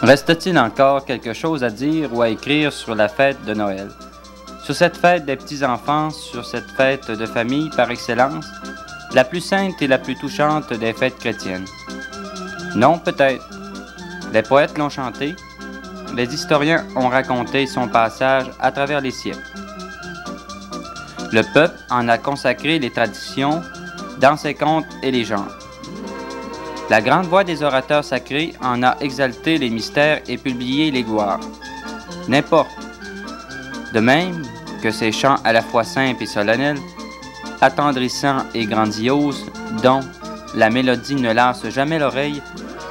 Reste-t-il encore quelque chose à dire ou à écrire sur la fête de Noël? Sur cette fête des petits-enfants, sur cette fête de famille par excellence, la plus sainte et la plus touchante des fêtes chrétiennes? Non, peut-être. Les poètes l'ont chanté, les historiens ont raconté son passage à travers les siècles. Le peuple en a consacré les traditions dans ses contes et légendes. La grande voix des orateurs sacrés en a exalté les mystères et publié les gloires. N'importe. De même que ces chants à la fois simples et solennels, attendrissants et grandioses, dont la mélodie ne lasse jamais l'oreille,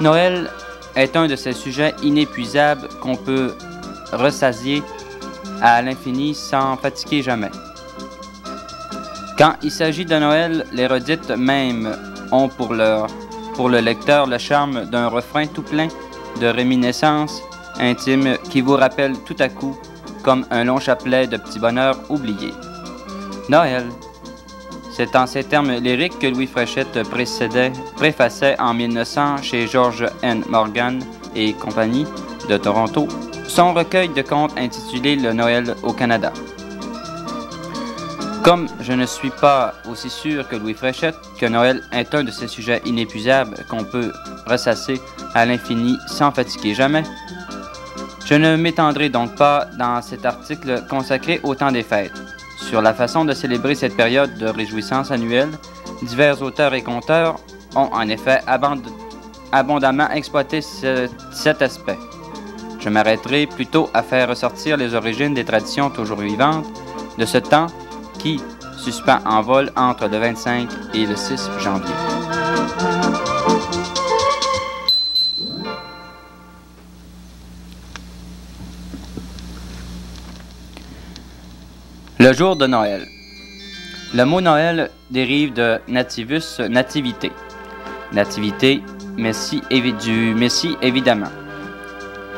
Noël est un de ces sujets inépuisables qu'on peut ressasier à l'infini sans fatiguer jamais. Quand il s'agit de Noël, les redites même ont pour le lecteur le charme d'un refrain tout plein de réminiscences intimes qui vous rappellent tout à coup comme un long chapelet de petits bonheurs oubliés. Noël, c'est en ces termes lyriques que Louis Fréchette préfaçait en 1900 chez George N. Morgan et compagnie de Toronto son recueil de contes intitulé Le Noël au Canada. Comme je ne suis pas aussi sûr que Louis Fréchette que Noël est un de ces sujets inépuisables qu'on peut ressasser à l'infini sans fatiguer jamais, je ne m'étendrai donc pas dans cet article consacré au temps des fêtes. Sur la façon de célébrer cette période de réjouissance annuelle, divers auteurs et conteurs ont en effet abondamment exploité cet aspect. Je m'arrêterai plutôt à faire ressortir les origines des traditions toujours vivantes de ce temps qui suspend en vol entre le 25 et le 6 janvier. Le jour de Noël. Le mot Noël dérive de nativus, nativité. Nativité, du Messie évidemment.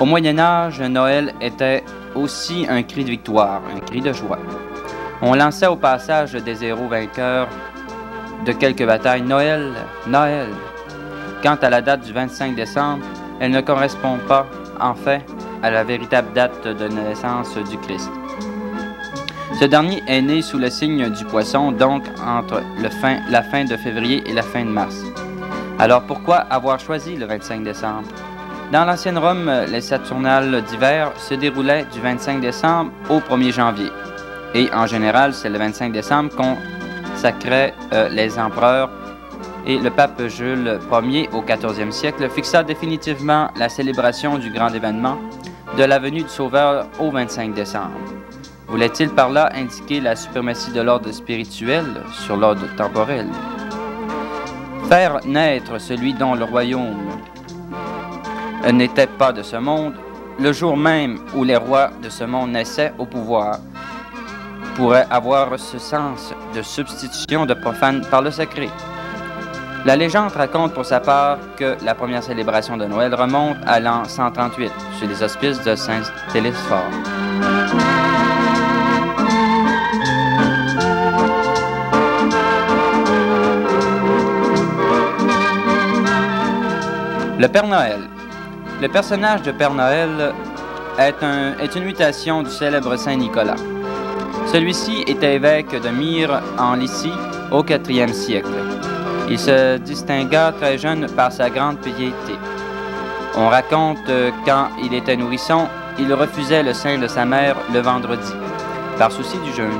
Au Moyen Âge, Noël était aussi un cri de victoire, un cri de joie. On lançait au passage des héros vainqueurs de quelques batailles « Noël, Noël ». Quant à la date du 25 décembre, elle ne correspond pas, en fait, à la véritable date de naissance du Christ. Ce dernier est né sous le signe du poisson, donc entre la fin de février et la fin de mars. Alors pourquoi avoir choisi le 25 décembre? Dans l'ancienne Rome, les Saturnales d'hiver se déroulaient du 25 décembre au 1er janvier. Et en général, c'est le 25 décembre qu'on sacrait les empereurs. Et le pape Jules Ier, au 14e siècle, fixa définitivement la célébration du grand événement de la venue du Sauveur au 25 décembre. Voulait-il par là indiquer la suprématie de l'ordre spirituel sur l'ordre temporel? Faire naître celui dont le royaume n'était pas de ce monde, le jour même où les rois de ce monde naissaient au pouvoir, pourrait avoir ce sens de substitution de profane par le sacré. La légende raconte pour sa part que la première célébration de Noël remonte à l'an 138, sous les auspices de Saint Télésphore. Le Père Noël. Le personnage de Père Noël est une mutation du célèbre Saint Nicolas. Celui-ci était évêque de Myre en Lycie au IVe siècle. Il se distingua très jeune par sa grande piété. On raconte que quand il était nourrisson, il refusait le sein de sa mère le vendredi, par souci du jeûne.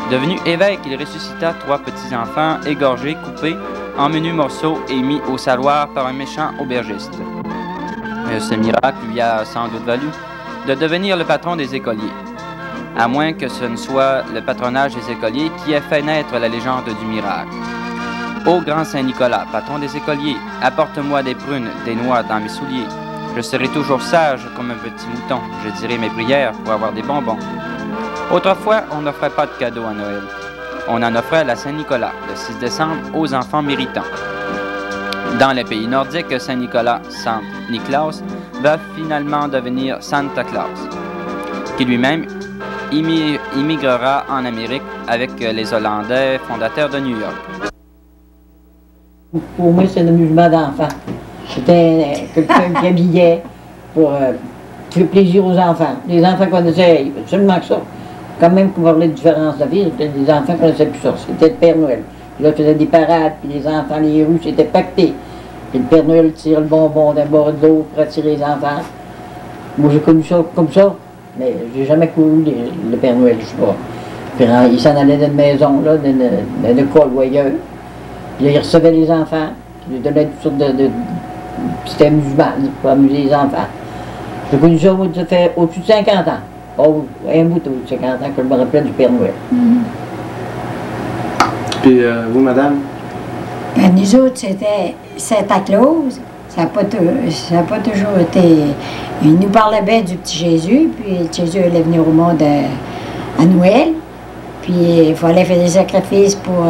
Devenu évêque, il ressuscita 3 petits-enfants égorgés, coupés en menus morceaux et mis au saloir par un méchant aubergiste. Ce miracle lui a sans doute valu de devenir le patron des écoliers, à moins que ce ne soit le patronage des écoliers qui ait fait naître la légende du miracle. Ô grand Saint Nicolas, patron des écoliers, apporte-moi des prunes, des noix dans mes souliers. Je serai toujours sage comme un petit mouton, je dirai mes prières pour avoir des bonbons. Autrefois, on n'offrait pas de cadeaux à Noël. On en offrait à la Saint-Nicolas, le 6 décembre, aux enfants méritants. Dans les pays nordiques, Saint-Nicolas, Saint Niklaus, va finalement devenir Santa Claus, qui lui-même immigrera en Amérique avec les Hollandais fondateurs de New York. Pour moi, c'est un amusement d'enfant. C'était quelqu'un qui habillait pour faire plaisir aux enfants. Les enfants connaissaient seulement que ça. Quand même qu'on parlait de différence de vie, les enfants connaissaient plus ça. C'était le Père Noël. Puis là, faisait des parades, puis les enfants, les rues, c'était pacté. Puis le Père Noël tire le bonbon d'un bord de l'autre pour attirer les enfants. Moi, j'ai connu ça comme ça, mais j'ai jamais couru le Père Noël, je sais pas. Puis il s'en allait d'une maison, là, d'une école ou ailleurs. Puis là, il recevait les enfants, il lui donnait toutes sortes de c'était amusant, pour amuser les enfants. J'ai connu ça, moi, ça fait au-dessus de 50 ans. Oh, un bout au-dessus de 50 ans que je me rappelle du Père Noël. Puis vous, madame? Ben, nous autres, c'était Santa Claus. Ça n'a pas toujours été... Il nous parlait bien du petit Jésus, puis le Jésus allait venir au monde à Noël. Puis il fallait faire des sacrifices pour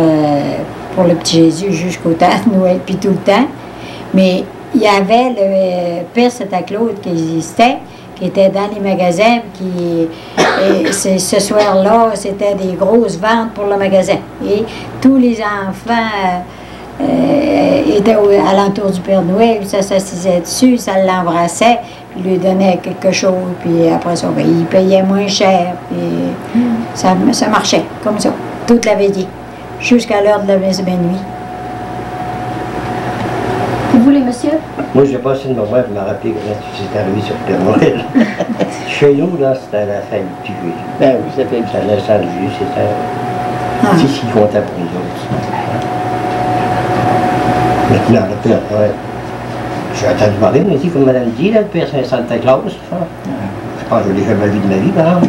le petit Jésus jusqu'au temps de Noël, puis tout le temps. Mais il y avait le Père Santa Claus qui existait, qui était dans les magasins, et ce soir-là, c'était des grosses ventes pour le magasin. Et tous les enfants étaient alentour du Père Noël, ça s'assisait dessus, ça l'embrassait, puis lui donnait quelque chose, puis après ça, ben, il payait moins cher, puis ça marchait comme ça, toute la veillée, jusqu'à l'heure de la minuit. Vous voulez, monsieur? Moi, j'ai passé une moment pour me rappeler comment c'est arrivé sur le Père Noël. Chez nous, là, c'était la fête du Jésus. Ben oui, ça fait Ça laissait le Jésus, c'était... C'est ce qui comptait pour nous autres. Maintenant, le Père Noël... J'ai entendu parler, mais aussi, comme madame dit, là, le Père Saint-Santa Claus, ça. Je pense que je l'ai jamais vu de ma vie, par exemple.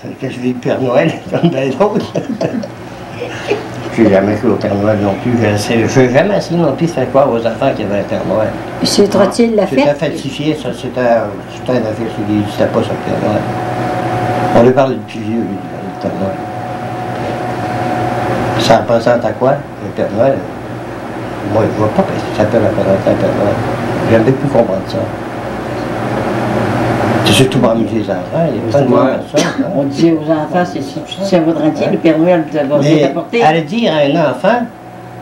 C'est que je vis le Père Noël, comme bien d'autres. J'ai jamais cru au Père Noël non plus. Je n'ai jamais essayé non plus de faire croire aux enfants qu'il y avait un Père Noël. C'est trop-il la fête? C'était falsifié, ça. C'était une affaire qui n'existait pas sur le Père Noël. On lui parle du plus vieux, lui, le Père Noël. Ça représente à quoi, le Père Noël? Moi, je ne vois pas qu'est-ce que ça peut représenter un Père Noël. J'aimerais plus comprendre ça. C'est surtout pour amuser les enfants, il y a pas de personnes. On disait aux enfants, si tu tiens votre entier, le Père Noël va t'apporter. Aller dire à un enfant,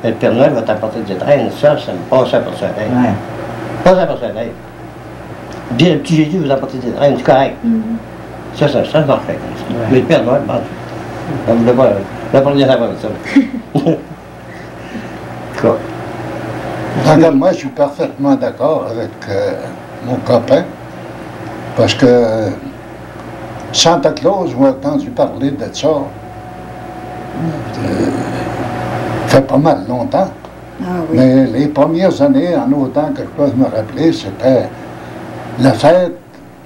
le Père Noël va t'apporter des traînes, ça me passe ça pour ça rêve. Ouais. Pas ça pour ça rêve. Dire le petit Jésus vous apporter des traînes, c'est correct. Ça marcherait comme ça. Ouais. Mais le Père Noël, bon, on ne voulait pas dire ça comme ça. Quoi? Regarde, moi, je suis parfaitement d'accord avec mon copain, parce que Santa Claus, j'ai entendu parler de ça, fait pas mal longtemps. Ah, oui. Mais les premières années, en autant que je peux me rappeler, c'était la fête,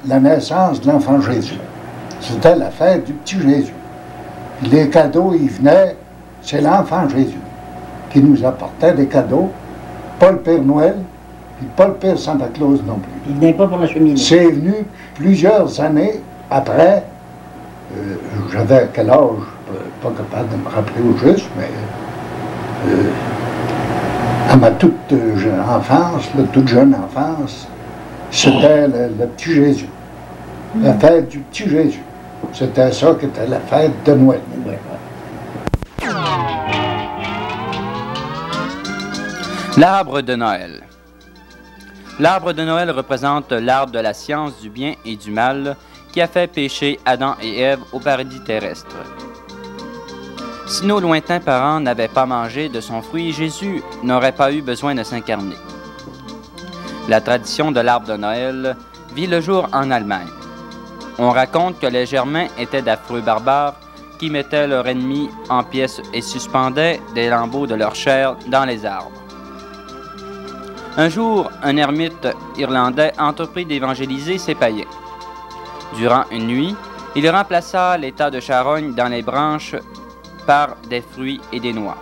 la naissance de l'enfant Jésus. C'était la fête du petit Jésus. Puis les cadeaux, ils venaient, c'est l'enfant Jésus qui nous apportait des cadeaux. Pas le Père Noël, puis pas le Père Santa Claus non plus. Il venait pas pour la cheminée. C'est venu plusieurs années après, j'avais quel âge, pas capable de me rappeler au juste, mais à ma toute jeune enfance, c'était le petit Jésus. La fête du petit Jésus. C'était ça qui était la fête de Noël. L'arbre de Noël. L'arbre de Noël représente l'arbre de la science du bien et du mal qui a fait pécher Adam et Ève au paradis terrestre. Si nos lointains parents n'avaient pas mangé de son fruit, Jésus n'aurait pas eu besoin de s'incarner. La tradition de l'arbre de Noël vit le jour en Allemagne. On raconte que les Germains étaient d'affreux barbares qui mettaient leur ennemi en pièces et suspendaient des lambeaux de leur chair dans les arbres. Un jour, un ermite irlandais entreprit d'évangéliser ses païens. Durant une nuit, il remplaça les tas de charognes dans les branches par des fruits et des noix.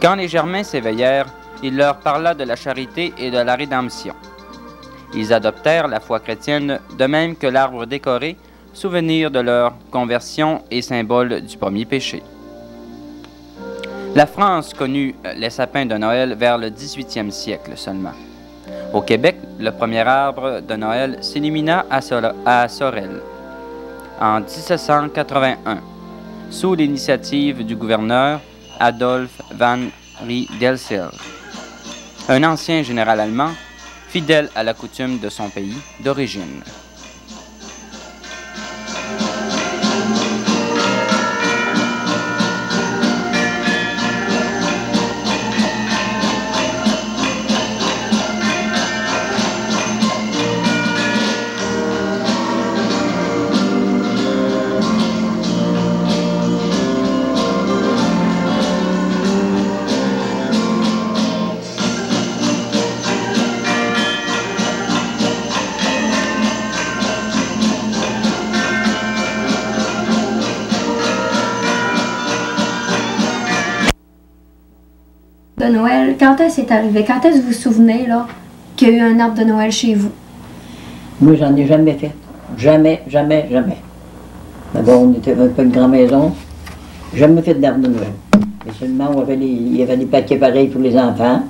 Quand les Germains s'éveillèrent, il leur parla de la charité et de la rédemption. Ils adoptèrent la foi chrétienne, de même que l'arbre décoré, souvenir de leur conversion et symbole du premier péché. La France connut les sapins de Noël vers le 18e siècle seulement. Au Québec, le premier arbre de Noël s'illumina à Sorel en 1781, sous l'initiative du gouverneur Adolphe van Riedelsel. Un ancien général allemand fidèle à la coutume de son pays d'origine. De Noël, quand est-ce que c'est arrivé? Quand est-ce que vous vous souvenez là, qu'il y a eu un arbre de Noël chez vous? Moi, j'en ai jamais fait. Jamais, jamais, jamais. D'abord, on était pas une grande maison. Jamais fait d'arbre de Noël. Mais seulement, il y avait des paquets pareils pour les enfants,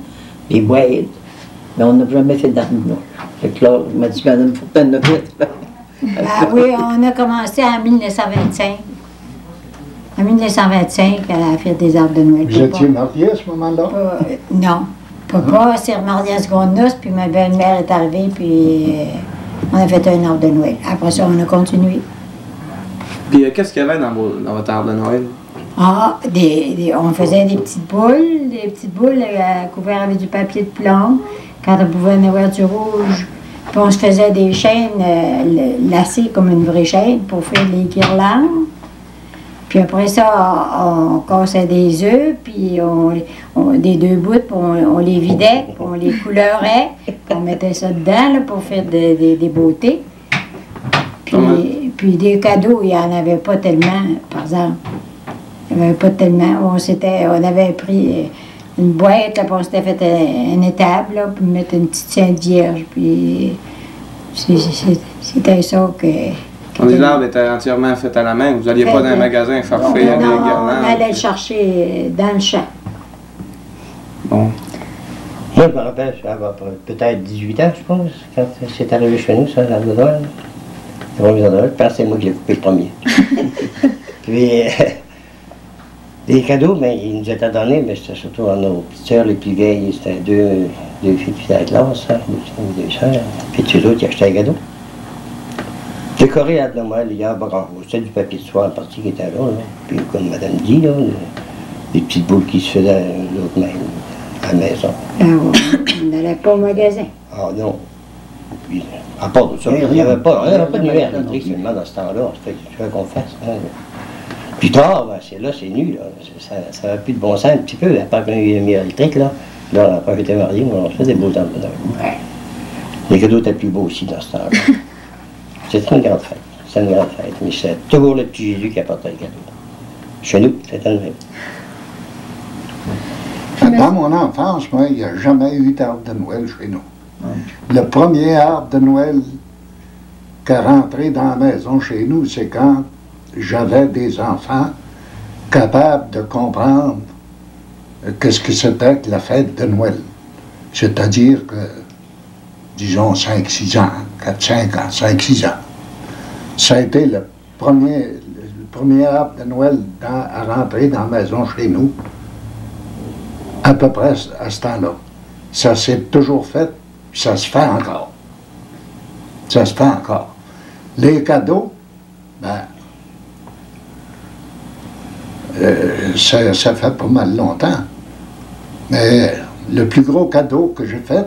des boîtes. Mais on n'a jamais fait d'arbre de Noël. Fait que là, je m'a dit, madame, faut pas de fait. Ah oui, on a commencé en 1925. En 1925, à faire des arbres de Noël. Vous étiez mariés à ce moment-là? Non. Papa s'est remarié à seconde noce, puis ma belle-mère est arrivée, puis on a fait un arbre de Noël. Après ça, on a continué. Puis qu'est-ce qu'il y avait dans votre arbre de Noël? Ah, on faisait des petites boules couvertes avec du papier de plomb, quand on pouvait en avoir du rouge. Puis on se faisait des chaînes lacées comme une vraie chaîne pour faire les guirlandes. Puis après ça, on cassait des œufs, puis des deux bouts, puis on les vidait, puis on les couleurait, puis on mettait ça dedans là, pour faire des beautés. Puis des cadeaux, il n'y en avait pas tellement, par exemple. Il n'y en avait pas tellement. On avait pris une boîte, là, puis on s'était fait une étable, là, puis mettre une petite Sainte Vierge, puis c'était ça que... On dit l'arbre était entièrement fait à la main. Vous n'alliez pas dans un magasin faire faire des guirlandes. On allait le chercher dans le champ. Bon. Moi, je me rappelle, j'avais peut-être 18 ans, je pense, quand c'est arrivé chez nous, ça, l'arbre de Noël. Le premier arbre de Noël, je pense que c'est moi qui l'ai coupé le premier. Puis, les cadeaux, ben, ils nous étaient donnés, mais c'était surtout à nos petites sœurs les plus vieilles. C'était deux filles qui étaient à la classe, hein, deux sœurs. Puis tous les autres qui achetaient des cadeaux. Décorer l'arbre de Noël, il y a pas grand-chose. C'était du papier de soie en partie qui était là. Puis comme madame dit, là, des petites boules qui se faisaient l'autre même à la maison. Ah ouais, on n'allait pas au magasin. Ah non. Puis, à part de ça, il n'y avait pas de lumière électrique seulement dans ce temps-là. Tu veux qu'on fasse. Hein. Plus tard, ben, c'est nu, là. Ça n'avait plus de bon sens un petit peu, à part qu'il y a eu une lumière électrique, là. Là, après j'étais marié, on faisait des beaux arbres de Noël. Ouais. Les cadeaux étaient plus beaux aussi dans ce temps-là. C'était une grande fête. C'était une grande fête. Mais c'est toujours le petit Jésus qui apportait les cadeaux. Chez nous, c'était le même. Dans mon enfance, moi, il n'y a jamais eu d'arbre de Noël chez nous. Le premier arbre de Noël qui est rentré dans la maison chez nous, c'est quand j'avais des enfants capables de comprendre qu'est-ce que c'était que la fête de Noël. C'est-à-dire que, disons, 5-6 ans, 4-5 ans, 5-6 ans. Ça a été le premier arbre de Noël à rentrer dans la maison chez nous, à peu près à ce temps-là. Ça s'est toujours fait, puis ça se fait encore. Ça se fait encore. Les cadeaux, ben, ça fait pas mal longtemps. Mais le plus gros cadeau que j'ai fait,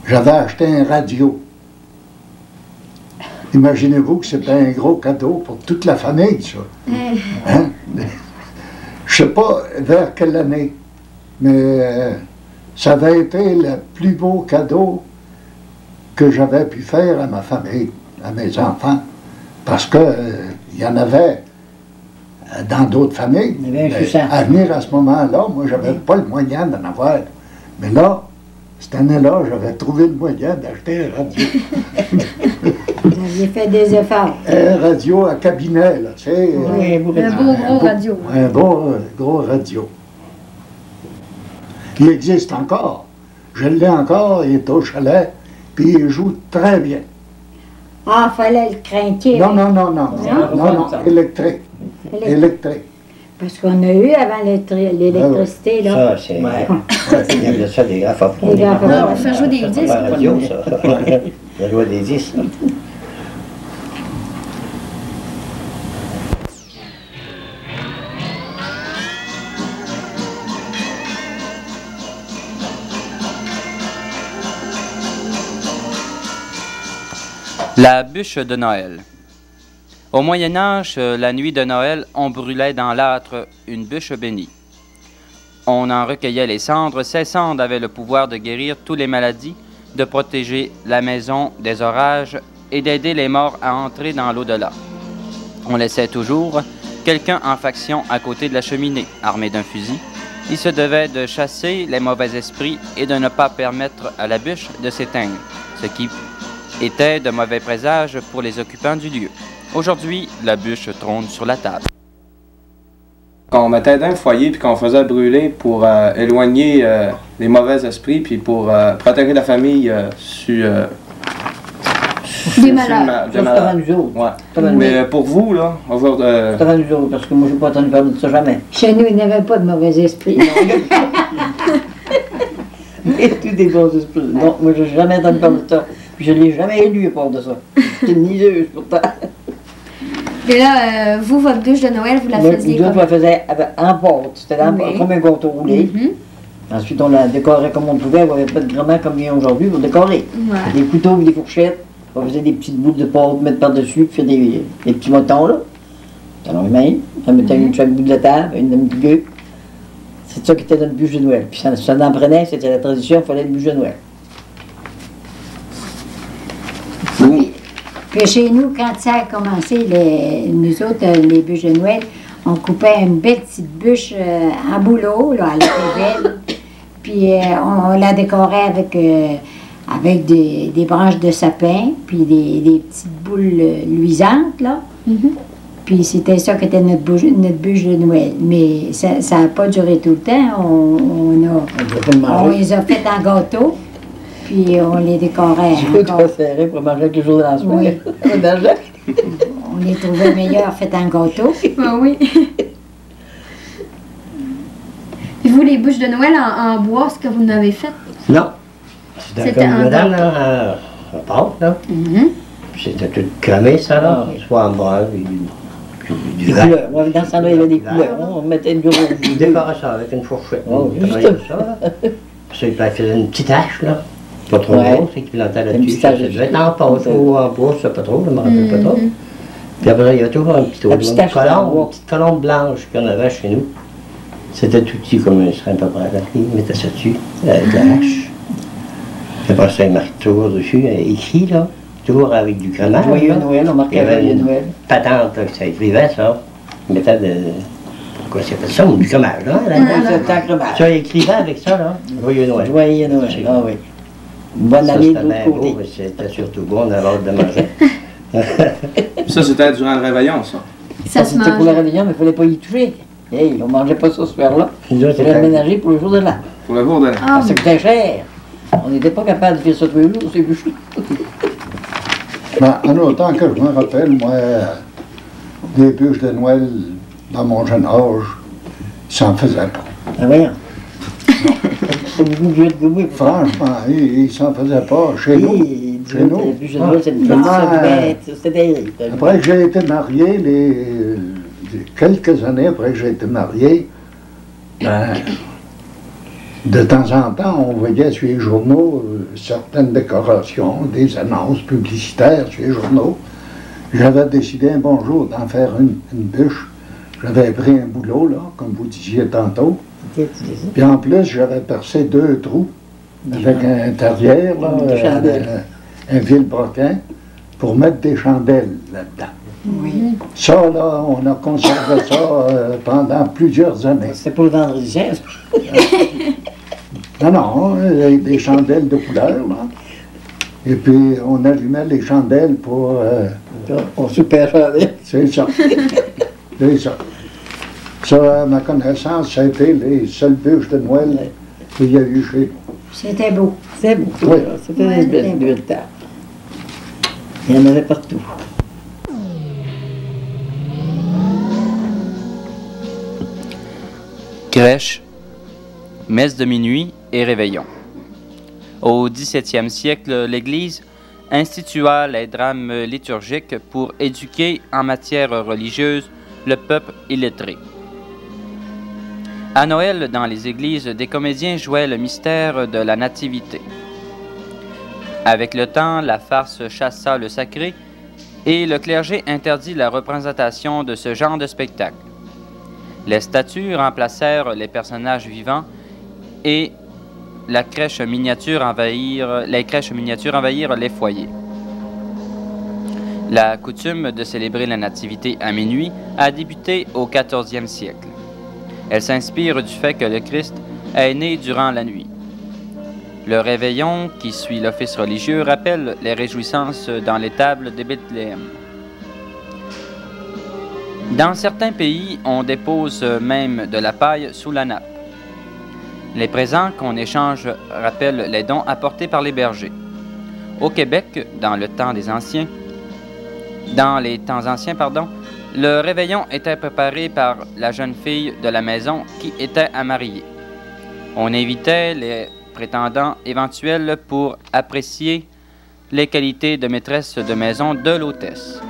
j'avais acheté un radio. Imaginez-vous que c'était un gros cadeau pour toute la famille, ça. Hein? Je ne sais pas vers quelle année, mais ça avait été le plus beau cadeau que j'avais pu faire à ma famille, à mes enfants. Parce que il y en avait dans d'autres familles. À venir à ce moment-là, moi, j'avais pas le moyen d'en avoir. Mais là, cette année-là, j'avais trouvé le moyen d'acheter un radio. Vous aviez fait des efforts. Un radio à cabinet, là, tu sais. Oui, un beau gros radio. Un beau gros radio. Il existe encore. Je l'ai encore, il est au chalet, puis il joue très bien. Ah, il fallait le craquer. Non, électrique. Électrique. Parce qu'on a eu avant l'électricité, là. Ça, c'est. Il y avait ça, des graphophones. Des graphophones. Ah, on fait jouer des disques. La radio, ça. On jouait des disques. La bûche de Noël. Au Moyen Âge, la nuit de Noël, on brûlait dans l'âtre une bûche bénie. On en recueillait les cendres. Ces cendres avaient le pouvoir de guérir toutes les maladies, de protéger la maison des orages et d'aider les morts à entrer dans l'au-delà. On laissait toujours quelqu'un en faction à côté de la cheminée, armé d'un fusil. Il se devait de chasser les mauvais esprits et de ne pas permettre à la bûche de s'éteindre, ce qui était de mauvais présages pour les occupants du lieu. Aujourd'hui, la bûche trône sur la table. Quand on mettait dans le foyer puis qu'on faisait brûler pour éloigner les mauvais esprits puis pour protéger la famille Des malades. C'est avant nous autres. Ouais. Mais pour vous, là, aujourd'hui. C'est avant nous autres, parce que moi, je n'ai pas entendu parler de ça jamais. Chez nous, il n'y avait pas de mauvais esprit. Et tous des bons esprits. Non, moi, je n'ai jamais entendu parler de ça. Puis je ne l'ai jamais élu à part de ça. C'était une niseuse, pourtant. Et là, vous, votre bûche de Noël, vous la faisiez Nous autres, on comme... la faisait en pâte. C'était comme un gâteau roulé. Ensuite, on la décorait comme on pouvait. On n'avait pas de grammaire comme il y a aujourd'hui pour décorer. Ouais. Des couteaux et des fourchettes. On faisait des petites boules de pâte, mettre par-dessus, puis faire des petits motons, là. Dans les mains. On mettait une chaque bout de la table, une petite gueule. C'est ça qui était notre bûche de Noël. Puis ça en prenait, c'était la tradition, il fallait une bûche de Noël. Puis chez nous, quand ça a commencé, nous autres, les bûches de Noël, on coupait une belle petite bûche en bouleau, là, elle était belle. Puis on la décorait avec des branches de sapin, puis des petites boules luisantes, là. Puis c'était ça qui était notre bûche de Noël. Mais ça n'a pas duré tout le temps. On les a fait en gâteau. Puis on les décorait. Je dois serrer pour manger avec les jours de la semaine. Oui. On les trouvait meilleurs faits en gâteau. Ah oui. Puis vous, les bûches de Noël en bois, ce que vous en avez fait? Non. C'était comme en madame, là, en pâte, là. Puis c'était tout cramé, ça, là. Soit en bois, des couleurs. Dans ce temps-là, il y avait des couleurs. On mettait du rouge. On décorait ça avec une fourchette. Oh, On travaillait ça, là. Puis ça, il faisait une petite hache, là. Pas trop grosse, et qui plantait là-dessus. Ça devait être en pâte ou en bois, je ne sais pas trop, je ne me rappelle pas trop. Puis après, il y avait toujours un petit une petite colombe blanche qu'on avait chez nous. C'était tout petit, comme un serait à peu près. Il mettait ça dessus, avec la hache. Puis après ça, il marquait toujours dessus, écrit, là, toujours avec du crémage. Joyeux Noël, on marquait Joyeux Noël. Patente, là, que ça écrivait, ça. Il mettait de. Pourquoi c'est pas ça, ou du crémage, là? Ça, il écrivait avec ça, là. Joyeux Noël. Joyeux Noël, ah oui. Bonne année de l'autre côté. C'était surtout bon, on avait hâte de manger. Ça, c'était durant le réveillon, ça. Ça se C'était pour le mange. réveillon, mais il ne fallait pas y toucher. Hey, on ne mangeait pas ça ce soir-là. Nous autres, On l'a aménagé pour le jour de l'an. Pour le jour de l'an. Ah, Parce que c'était cher. On n'était pas capable de faire ça tous les jours, c'est bûches. Ben, en autant que je me rappelle, moi, des bûches de Noël, dans mon jeune âge, ça n'en faisait pas. Ah, voyons. C'est beaucoup de vieux de goût. Franchement, il s'en faisait pas chez nous. Chez nous. Les bûches de Noël, c'était terrible. Après que j'ai été marié, quelques années après que j'ai été marié, ben, de temps en temps, on voyait sur les journaux certaines décorations, des annonces publicitaires sur les journaux. J'avais décidé un bon jour d'en faire une bûche. J'avais pris un boulot, là, comme vous disiez tantôt. Puis en plus, j'avais percé 2 trous avec un terrière, là, un vilebrequin, pour mettre des chandelles là-dedans. Oui. Ça, là, on a conservé ça pendant plusieurs années. C'était pour le vendredi saint, Non, des chandelles de couleur, là. Et puis, on allumait les chandelles pour... on super chandelle. C'est ça. C'est ça. Ça, à ma connaissance, ça a été les seules bûches de Noël qu'il y a eu chez nous. C'était beau. C'est beau. Oui. C'était des belles tables. Il y en avait partout. Crèche, messe de minuit et réveillon. Au XVIIe siècle, l'Église institua les drames liturgiques pour éduquer en matière religieuse le peuple illettré. À Noël, dans les églises, des comédiens jouaient le mystère de la Nativité. Avec le temps, la farce chassa le sacré et le clergé interdit la représentation de ce genre de spectacle. Les statues remplacèrent les personnages vivants et les crèches miniatures envahirent les foyers. La coutume de célébrer la Nativité à minuit a débuté au XIVe siècle. Elle s'inspire du fait que le Christ est né durant la nuit. Le réveillon, qui suit l'office religieux, rappelle les réjouissances dans les tables de Bethléem. Dans certains pays, on dépose même de la paille sous la nappe. Les présents qu'on échange rappellent les dons apportés par les bergers. Au Québec, dans les temps anciens, le réveillon était préparé par la jeune fille de la maison qui était à marier. On invitait les prétendants éventuels pour apprécier les qualités de maîtresse de maison de l'hôtesse.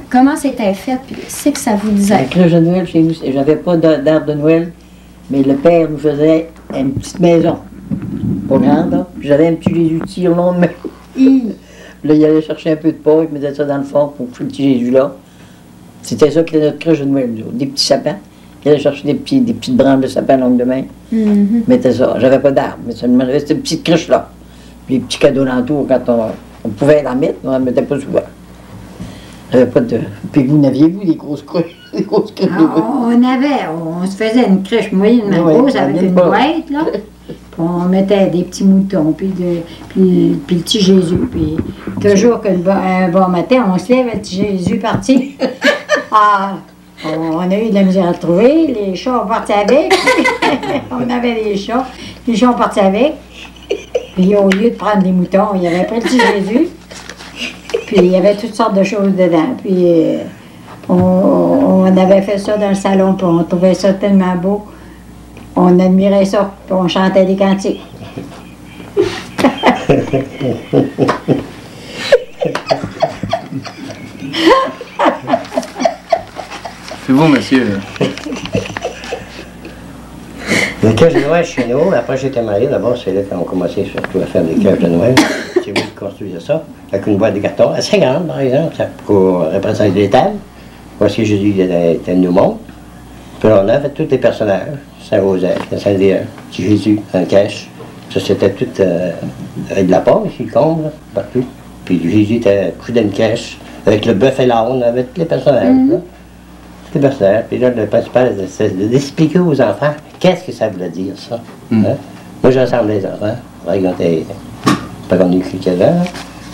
Comment c'était fait, puis c'est que ça vous disait? La crèche de Noël chez nous, j'avais pas d'arbre de Noël, mais le père nous faisait une petite maison, pas grande, là. Puis j'avais un petit Jésus tire long de main. Là, il allait chercher un peu de porc, il mettait ça dans le fond pour le petit Jésus là. C'était ça qui était notre crèche de Noël, des petits sapins. Il allait chercher des petites branches de sapin longues de main. Mettait ça. J'avais pas d'arbre, mais seulement j'avais cette petite crèche là. Puis les petits cadeaux l'entour, quand on pouvait la mettre, mais on ne la mettait pas souvent. J'avais pas de. Puis vous n'aviez-vous des grosses crèches? On se faisait une crèche moyennement grosse avec une boîte, là. Puis on mettait des petits moutons, puis le petit Jésus. Puis toujours un bon matin, on se lève, le petit Jésus parti. On a eu de la misère à le trouver. Les chats ont parti avec. On avait des chats. Les chats ont parti avec. Puis au lieu de prendre des moutons, il y avait pris le petit Jésus. Puis il y avait toutes sortes de choses dedans. Puis on avait fait ça dans le salon, puis on trouvait ça tellement beau. On admirait ça, puis on chantait des cantiques. C'est vous, monsieur. Le crèche de Noël chez nous, après j'étais marié, d'abord c'est là qu'on commençait surtout à faire des crèches de Noël. C'est vous qui construisez ça, avec une boîte de carton assez grande par exemple, pour représenter les tables. Voici Jésus était nous montre. Puis on avait tous les personnages, Saint-Rosaire, Saint-Léon, petit Jésus, en cache. Ça c'était tout avec de la pomme ici, le comble, partout. Puis Jésus était couché dans une cache, avec le bœuf et l'âne, avec tous les personnages. Là. Tous les personnages. Puis là, le principal, c'est d'expliquer aux enfants qu'est-ce que ça voulait dire, ça. Hein? Moi, j'assemblais les enfants, racontais, pas qu'on écrit avant,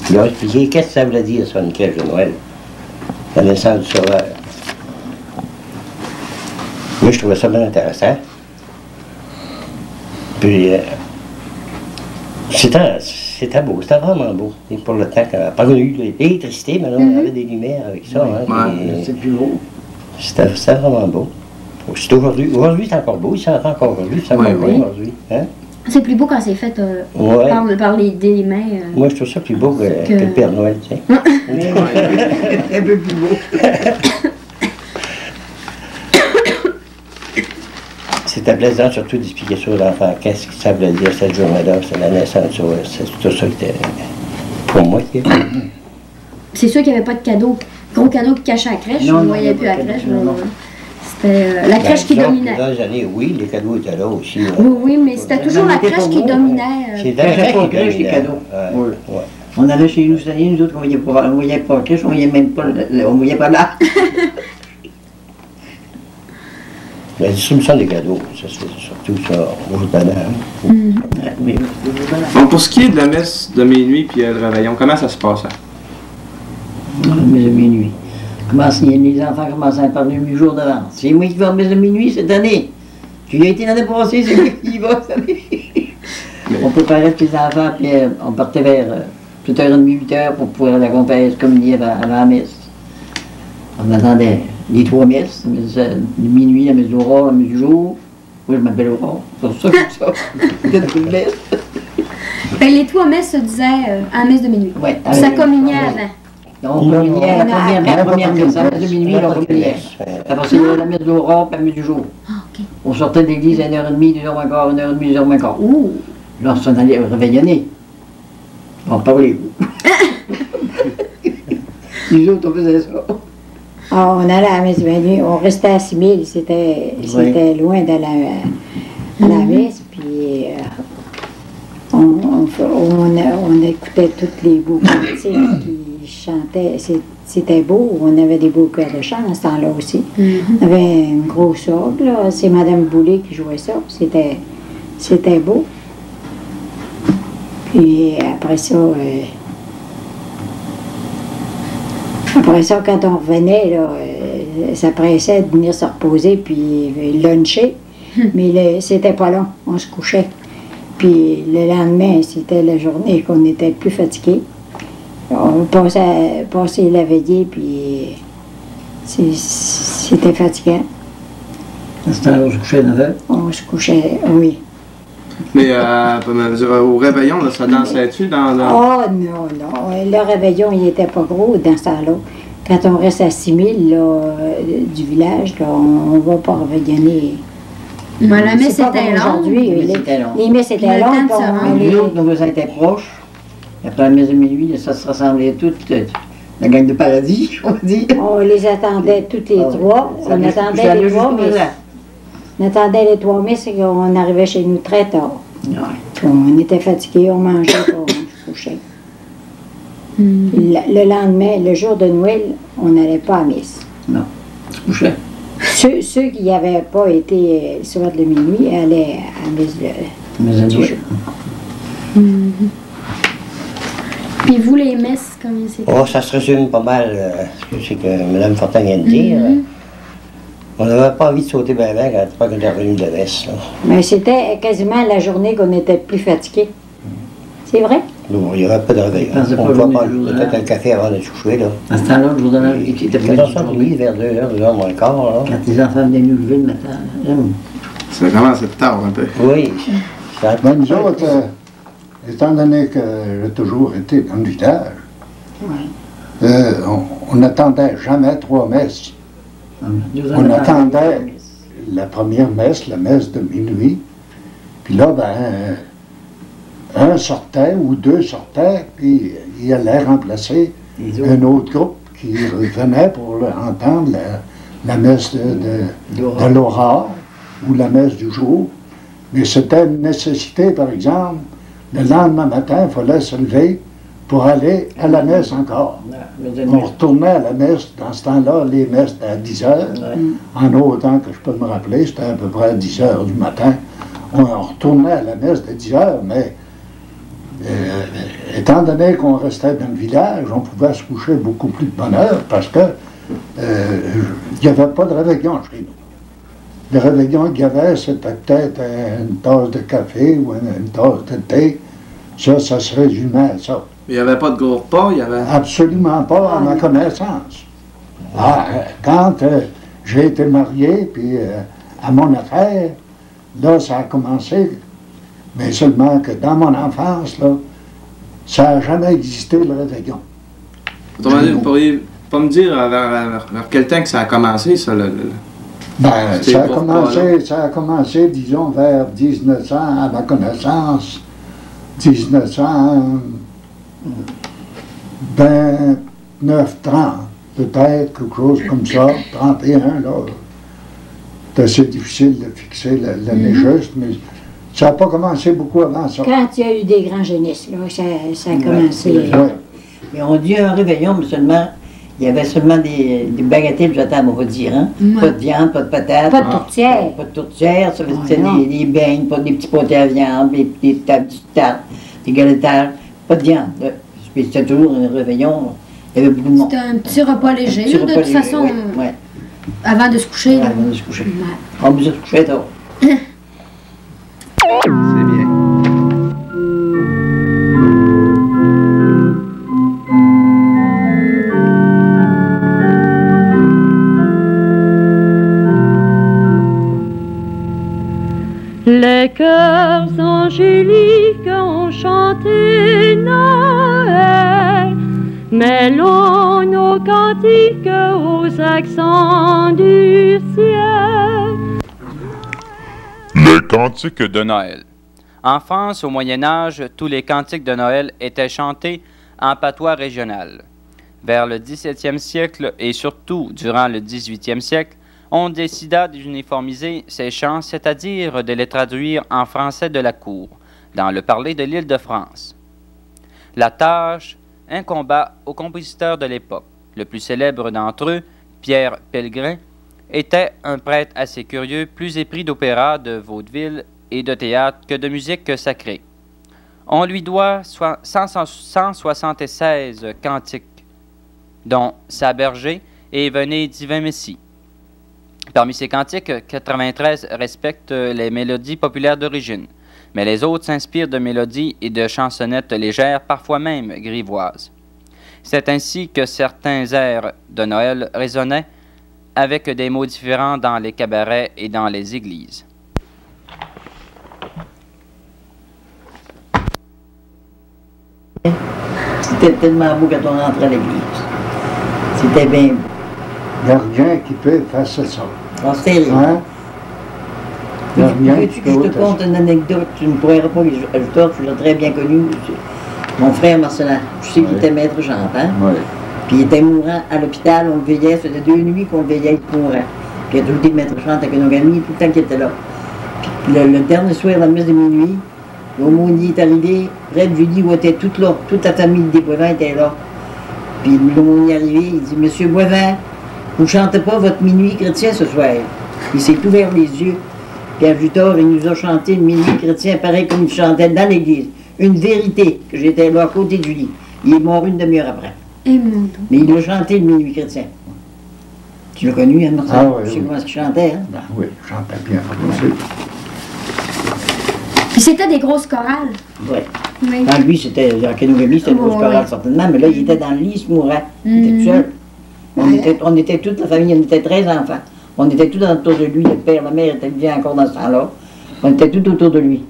ils ont expliqué qu'est-ce que ça voulait dire, ça, une crèche de Noël. La naissance du Sauveur. Moi, je trouvais ça bien intéressant. Puis, c'était beau, c'était vraiment beau. Et pour le temps, qu'on n'a pas eu l'électricité, mais là, on avait des lumières avec ça. Hein, c'est plus beau. C'était vraiment beau. Aujourd'hui, c'est encore beau, il s'en fait encore aujourd'hui, c'est encore beau aujourd'hui. Hein? C'est plus beau quand c'est fait par des mains. Moi, je trouve ça plus beau que le Père Noël, tu sais. Un peu plus beau. C'était plaisant surtout d'expliquer ça aux enfants. Qu'est-ce que ça voulait dire cette journée-là, c'est la naissance, c'est tout ça qui était pour moi. C'est sûr qu'il n'y avait pas de cadeau, gros cadeau qui cachait la crèche, on ne voyait plus la crèche. C'était la crèche qui dominait. Dans les années, oui, les cadeaux étaient là aussi. Oui, mais c'était toujours la crèche qui dominait. C'était la crèche qui dominait. Les cadeaux. On allait chez nous, nous autres, on ne voyait pas la crèche, on ne voyait même pas, on voyait pas là. La distribution des cadeaux, ça, c'est surtout ça, au banal. Bon, pour ce qui est de la messe de minuit puis le réveillon, comment ça se passe? La messe de minuit. Les enfants commencent à parler 8 jours d'avance. C'est moi qui vais à la messe de minuit cette année. Tu y as été l'année passée, c'est moi qui y va cette année. On préparait tous les enfants, puis on partait vers 7h30, 8h pour pouvoir aller à la conférence communier avant la messe. On attendait les 3 messes, la messe de minuit, la messe d'aurore, la messe du jour. Moi, je m'appelle Aurore. C'est ça comme ça. C'était une messe. Ben, les 3 messes se disaient à la messe de minuit. Ouais, Ça communiait avant. On communiait la première messe, la messe de minuit, on communiait. Après ça, il y avait la messe d'aurore, puis la messe du jour. Ah, OK. On sortait de l'église à 1h30, 2h15, 1h30, 2h15. Ouh! Là, on s'en allait réveillonner. On parlait. Les autres, on faisait ça. Ah, on allait à la messe de minuit, on restait à 6000, c'était loin d'aller à la messe, puis on écoutait tous les beaux cantiques qui chantaient, c'était beau, on avait des beaux chœurs de chant à ce temps-là aussi. On avait une grosse orgue, là, c'est Mme Boulay qui jouait ça, c'était beau. Puis après ça, quand on revenait, là, ça pressait de venir se reposer puis luncher. Mais c'était pas long, on se couchait. Puis le lendemain, c'était la journée qu'on était plus fatigués. On passait la veillée, puis c'était fatigant. À ce temps-là, on se couchait à 9h. On se couchait, oui. Mais au réveillon, là, ça dansait-tu dans... Oh non. Le réveillon, il était pas gros dans ce temps-là. Quand on reste à 6000 du village, là, on ne va pas réveillonner. Mais la messe C'est pas était comme longue. aujourd'hui. Les messes étaient Le temps longues. de se rendre. Nous autres, nos voisins étaient proches. Après la messe de minuit, ça se rassemblait toute la gang de paradis, on dit. On les attendait toutes les trois. On attendait les 3 messes. On attendait les 3 messes et on arrivait chez nous très tard. Ouais. On était fatigués, on mangeait, on se couchait. Le lendemain, le jour de Noël, on n'allait pas à messe. Non, on se couchait. Ceux qui n'avaient pas été le soir de minuit allaient à la messe Mais du jour. Puis vous, les messes, comment c'était? Oh, ça se résume pas mal, ce que Mme Fortin vient de dire. On n'avait pas envie de sauter bien quand on était revenu de la messe. Là. Mais c'était quasiment la journée qu'on était le plus fatigués. C'est vrai? Non, il n'y avait pas de réveil. Je pensais pas On pouvait venir prendre le jour de peut-être l'an. un café avant de se coucher. Là. À ce temps-là, le jour de l'an, il était Quand pas on s'est remis vers 2h moins le quart. Là. Quand les enfants venaient nous lever le matin. Ça commence tard un peu. Oui. Ben, nous autres, étant donné que j'ai toujours été dans le village, on n'attendait jamais 3 messes. On attendait la première messe, la messe de minuit. Puis là, ben, un sortait ou 2 sortaient, puis il allait remplacer un autre groupe qui revenait pour entendre la messe de l'aurore ou la messe du jour. Mais c'était une nécessité, par exemple, le lendemain matin, il fallait se lever pour aller à la messe encore. On retournait à la messe, dans ce temps-là, les messes à 10 heures. En autant que je peux me rappeler, c'était à peu près à 10 heures du matin. On retournait à la messe de 10 heures, mais étant donné qu'on restait dans le village, on pouvait se coucher beaucoup plus de bonne heure parce que il n'y avait pas de réveillon chez nous. Le réveillon qu'il y avait, c'était peut-être une tasse de café ou une tasse de thé. Ça se résumait à ça. Il n'y avait pas de gros repas, il y avait... Absolument pas, à ma connaissance. Quand j'ai été marié, puis à mon affaire, là, ça a commencé. Mais seulement que dans mon enfance, là, ça n'a jamais existé, le réveillon. Autrement dit, vous pourriez pas me dire vers quel temps que ça a commencé, ça, Ben, C'était ça a commencé, disons, vers 1900, à ma connaissance, 1929, 30, peut-être, quelque chose comme ça, 31, là. C'est assez difficile de fixer l'année juste, mais ça n'a pas commencé beaucoup avant ça. Quand il y a eu des grands génisses, là, ça a commencé. Ouais. Mais on dit un réveillon, mais seulement, il y avait seulement des bagatelles de table, on va dire. Hein? Pas de viande, pas de patates. Pas de tourtière. Pas de tourtière, ça faisait non. des beignes, pas des petits potés à viande, des petites tartes, des galetages, pas de viande. Là. Puis c'était toujours un réveillon, il y avait beaucoup de monde. C'était un petit repas léger, Petit là, de repas toute léger, façon, oui, ouais. avant de se coucher. Ouais, là. avant de se coucher. Ouais. On se couchait tard. C'est bien. Les chœurs angéliques ont chanté Noël, mêlons nos cantiques aux accents du ciel. Les cantiques de Noël. En France, au Moyen Âge, tous les cantiques de Noël étaient chantés en patois régional. Vers le 17e siècle et surtout durant le 18e siècle, on décida d'uniformiser ces chants, c'est-à-dire de les traduire en français de la cour, dans le parler de l'Île-de-France. La tâche incomba aux compositeurs de l'époque. Le plus célèbre d'entre eux, Pierre Pellegrin, était un prêtre assez curieux, plus épris d'opéra, de vaudeville et de théâtre que de musique sacrée. On lui doit 176 cantiques, dont Sa berger et Venez divin Messie. Parmi ces cantiques, 93 respectent les mélodies populaires d'origine, mais les autres s'inspirent de mélodies et de chansonnettes légères, parfois même grivoises. C'est ainsi que certains airs de Noël résonnaient avec des mots différents dans les cabarets et dans les églises. C'était tellement beau quand on rentrait à l'église. C'était bien beau. Il n'y a rien qui peut effacer ça. Ah, c'était rien. Hein? Il y a rien Veux-tu que je te conte une anecdote? Tu ne pourrais pas les ajouter, tu l'as très bien connu. Mon frère Marcelin, tu sais qu'il était maître chantant. Oui. Puis il était mourant à l'hôpital, on le veillait, c'était 2 nuits qu'on le veillait, il mourant. Puis il a toujours été maître chantant avec nos amis, tout le temps qu'il était là. Puis le dernier soir, la messe de minuit, l'aumônier est arrivé près de Julie où était toute là, toute la famille des Boivin était là. Puis l'aumônier est arrivé, il dit, Monsieur Boivin, vous ne chantez pas votre minuit chrétien ce soir. Il s'est ouvert les yeux. Pierre Jutor, il nous a chanté une minuit chrétien pareil comme il chantait dans l'église. Une vérité, que j'étais là à côté de Julie. Il est mort une demi-heure après. Mais il a chanté le minuit chrétien. Tu l'as connu, hein, Marcel? Ah, oui, tu sais oui. comment il chantait, hein? Ben oui, chantais bien. Puis c'était des grosses chorales. Oui. Oui. Quand lui, c'était, en Kenogami, c'était une grosse Oui, chorale, oui. certainement, mais là, il était dans le lit, il se mourait. Il était tout seul. On était toute la famille, on était 13 enfants. On était tous autour de lui, le père, la mère était bien encore dans ce temps-là. On était tout autour de lui.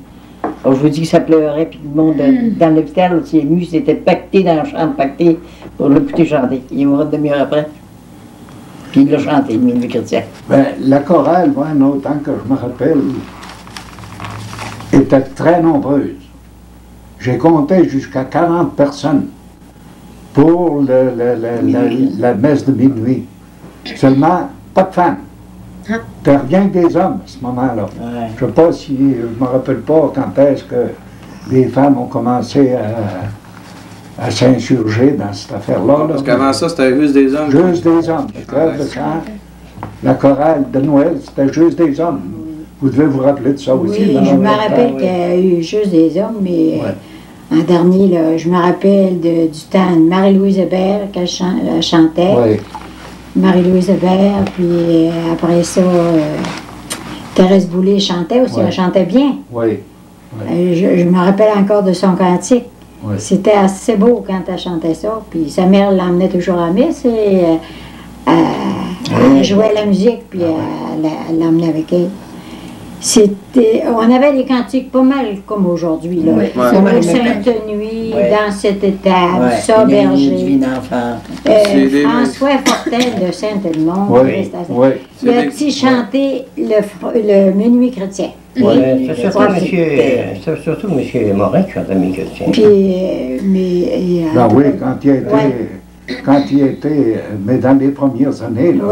Alors, je vous dis que ça pleurait, puis le monde dans l'hôpital aussi ému, c'était pacté dans la chambre, pacté pour l'écouter chanter. Il est mort une demi-heure après. Puis il l'a chanté, le minuit chrétien. Ben, la chorale, moi, autant que je me rappelle, était très nombreuse. J'ai compté jusqu'à 40 personnes pour la messe de minuit. Seulement, pas de femmes. C'était rien que des hommes à ce moment-là. Ouais. Je ne sais pas si, je me rappelle pas quand est-ce que les femmes ont commencé à s'insurger dans cette affaire-là. Parce qu'avant ça, c'était juste des hommes. Juste des hommes. Le chœur de chant, la chorale de Noël, c'était juste des hommes. Vous devez vous rappeler de ça aussi. Oui, je me rappelle qu'il y a eu juste des hommes, mais en dernier, là, je me rappelle du temps de Marie-Louise Hébert, qu'elle chantait. Oui. Marie-Louise Hébert, puis après ça, Thérèse Boulay chantait aussi, elle chantait bien. Oui. Je me rappelle encore de son cantique. Oui. C'était assez beau quand elle chantait ça, puis sa mère l'emmenait toujours à la messe et elle jouait la musique, puis elle l'emmenait avec elle. On avait des cantiques pas mal comme aujourd'hui, là. Ouais. Comme Sainte Nuit, dans cet état, ça, Berger. Divine enfant. François Fortel de Saint-Edmond. Oui, oui. Il a aussi chanté le minuit chrétien. Oui, c'est surtout M. Morin qui chantait minuit chrétien. Puis, Ben oui, quand il était, mais dans les premières années, là,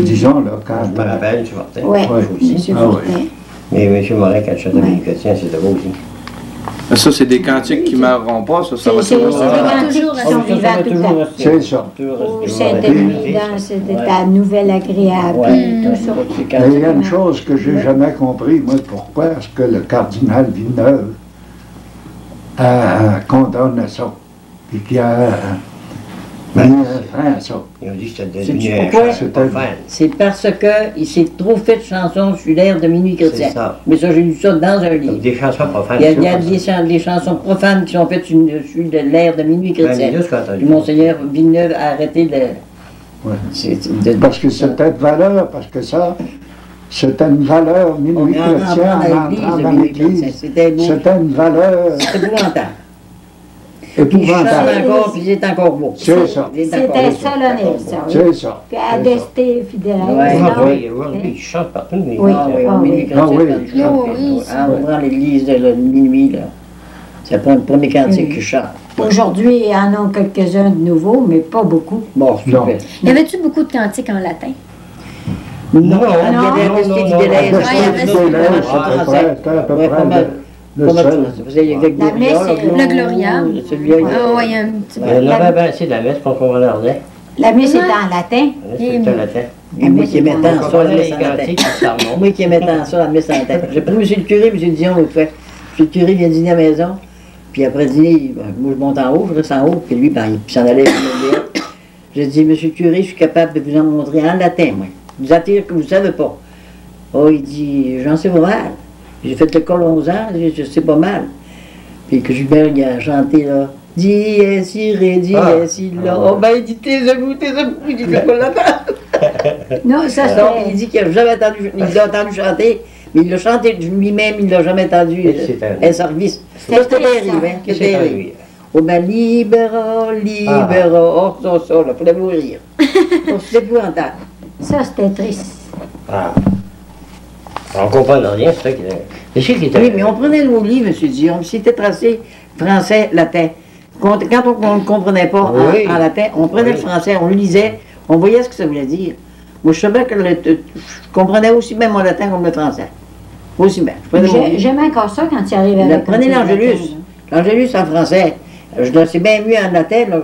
disons, là, quand... Je me rappelle, M. Fortin. Oui, aussi. M. Fortin. Mais M. Morin, quand il chantait minuit chrétien, c'était beau aussi. Ça, c'est des cantiques qui ne meurront pas, ça va C'est des toujours... cantiques qui sont vivants tout le temps. C'est ça. Ou Saint-Denis dans cet état nouvel agréable, tout ça. Mais il y a une chose que j'ai jamais compris, moi, pourquoi est-ce que le cardinal Villeneuve condamne ça, et qu'il a mis fin à ça. Ils ont dit que c'était Sais-tu devenu pourquoi? C'est parce qu'il s'est trop fait de chansons sur l'air de minuit chrétien. C'est ça. Mais ça, j'ai lu ça dans un livre. des chansons profanes. Il y a des chansons profanes qui sont faites sur l'air de minuit chrétien. entendu. Monseigneur Villeneuve a arrêté de... Ouais. Parce que c'était de valeur, parce que ça C'était une valeur minuit chrétien en entrant dans l'église. C'était une valeur épouvantable. épouvantable. Il encore, puis il est encore beau. C'est ça. C'était solennel, ça. Oui. C'est ça. Puis Adesté, fidèle. Aujourd'hui, ils chantent partout. Mais... Oui. Ah oui, Ah minuit oui. chrétien, Ah oui. quand tu chantes, on prend l'église de minuit, là. C'est pas le premier cantique qui chante. Aujourd'hui, il y en a quelques-uns de nouveaux, mais pas beaucoup. Bon, Non. super. Y avait-tu beaucoup de cantiques en latin? Non, non, il y avait resté non, fidèle. non, C'était à peu près le seul. La messe, Le Gloria. Celui-là, Ah ouais, il y a un petit peu. On avait bien assez de la messe pour qu'on regardait. La messe était en latin. C'était un latin. moi qui aimais tant ça, la les messe en latin. cantiques, ça remonte. Moi qui aimais tant ça, la messe en latin. J'ai pris M. le curé, M. Dion l'autre fois. M. le curé vient dîner à la maison. Puis après dîner, moi je monte en haut, je reste en haut. Puis lui, il s'en allait. J'ai dit, M. le curé, je suis capable de vous en montrer en latin, moi. Vous attire que vous ne savez pas. Oh, il dit, j'en sais pas mal. J'ai fait l'école 11 ans, je sais pas mal. Puis que Gilbert, il a chanté, là. Dis, si, ré, dis, si, là. Oh, ben, il dit, t'es debout, il dit, je pas l'entendre. Non, ça Non, c'est. il dit qu'il n'a jamais entendu, il l'a entendu chanter, mais il l'a chanté lui-même, il ne l'a jamais entendu. Un service. Ça, c'était terrible, hein, que terrible. Oh, ben, libéra, oh, ça, là, fallait mourir. Oh, c'est épouvantable. Ça, c'était triste. Ah. On ne comprend rien, c'est ça qui est. Oui, mais on prenait nos livres, M. Dion, c'était tracé français, latin. Quand on ne comprenait pas en latin, on prenait le français, on le lisait, on voyait ce que ça voulait dire. Moi, je savais que je comprenais aussi bien mon latin comme le français. Aussi bien. J'aime encore ça quand tu arrives avec. Prenez l'Angélus. L'Angélus en français. C'est bien mieux en latin. Là.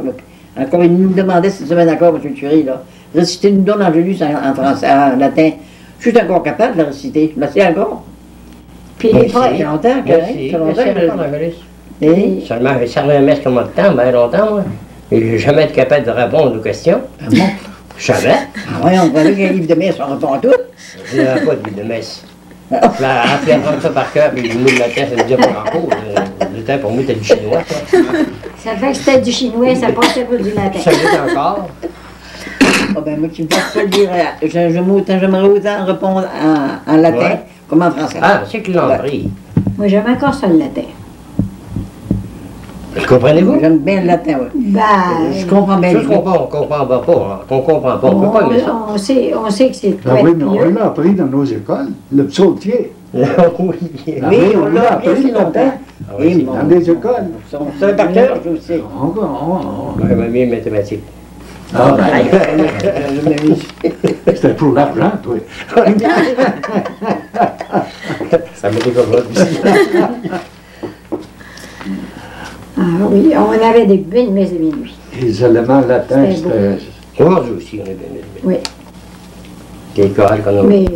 Encore, il nous demandait si tu étais d'accord, M. le curé, là. Récitez-nous donc l'Angélus en français, en latin. Je suis encore capable de la réciter. Je la sais encore. Puis ça fait longtemps que. Seulement, j'ai servi un messe comme de temps, bien longtemps, moi. Et je n'ai jamais été capable de répondre aux questions. Ah bon? Jamais. Ah ouais, on parlait qu'un livre de messe, on répond à tout. Je n'avais pas de livre de messe. Là, après apprendre ça par cœur, puis le mot de latin, ça me disait pas grand-chose. Le temps, pour moi, c'était du chinois, ça. Ça fait que c'était du chinois, ça passait pas du latin. Ça l'est encore. Oh ben, moi, tu ne peux pas le dire. J'aimerais autant répondre en latin comme en français. Ah, c'est que l'on pris. Moi, j'aime encore ça, le latin. Comprenez-vous? J'aime bien le latin, oui. Ben, je comprends bien. On comprend pas. On comprend pas. On peut pas aimer ça. On sait que c'est Ah oui, mais on l'a appris dans nos écoles, le psautier. Oui. Oui, on l'a appris longtemps. Oui, dans les écoles. C'est un par cœur, je sais. J'aime bien les mathématiques. Ah ben, c'était pour l'argent, toi. Ça m'était comme ça aussi. Ah oui, on avait des belles messes de minuit. Les éléments latins, c'était... Aujourd'hui aussi, on est bien. Oui. L'école qu'on a. Mais,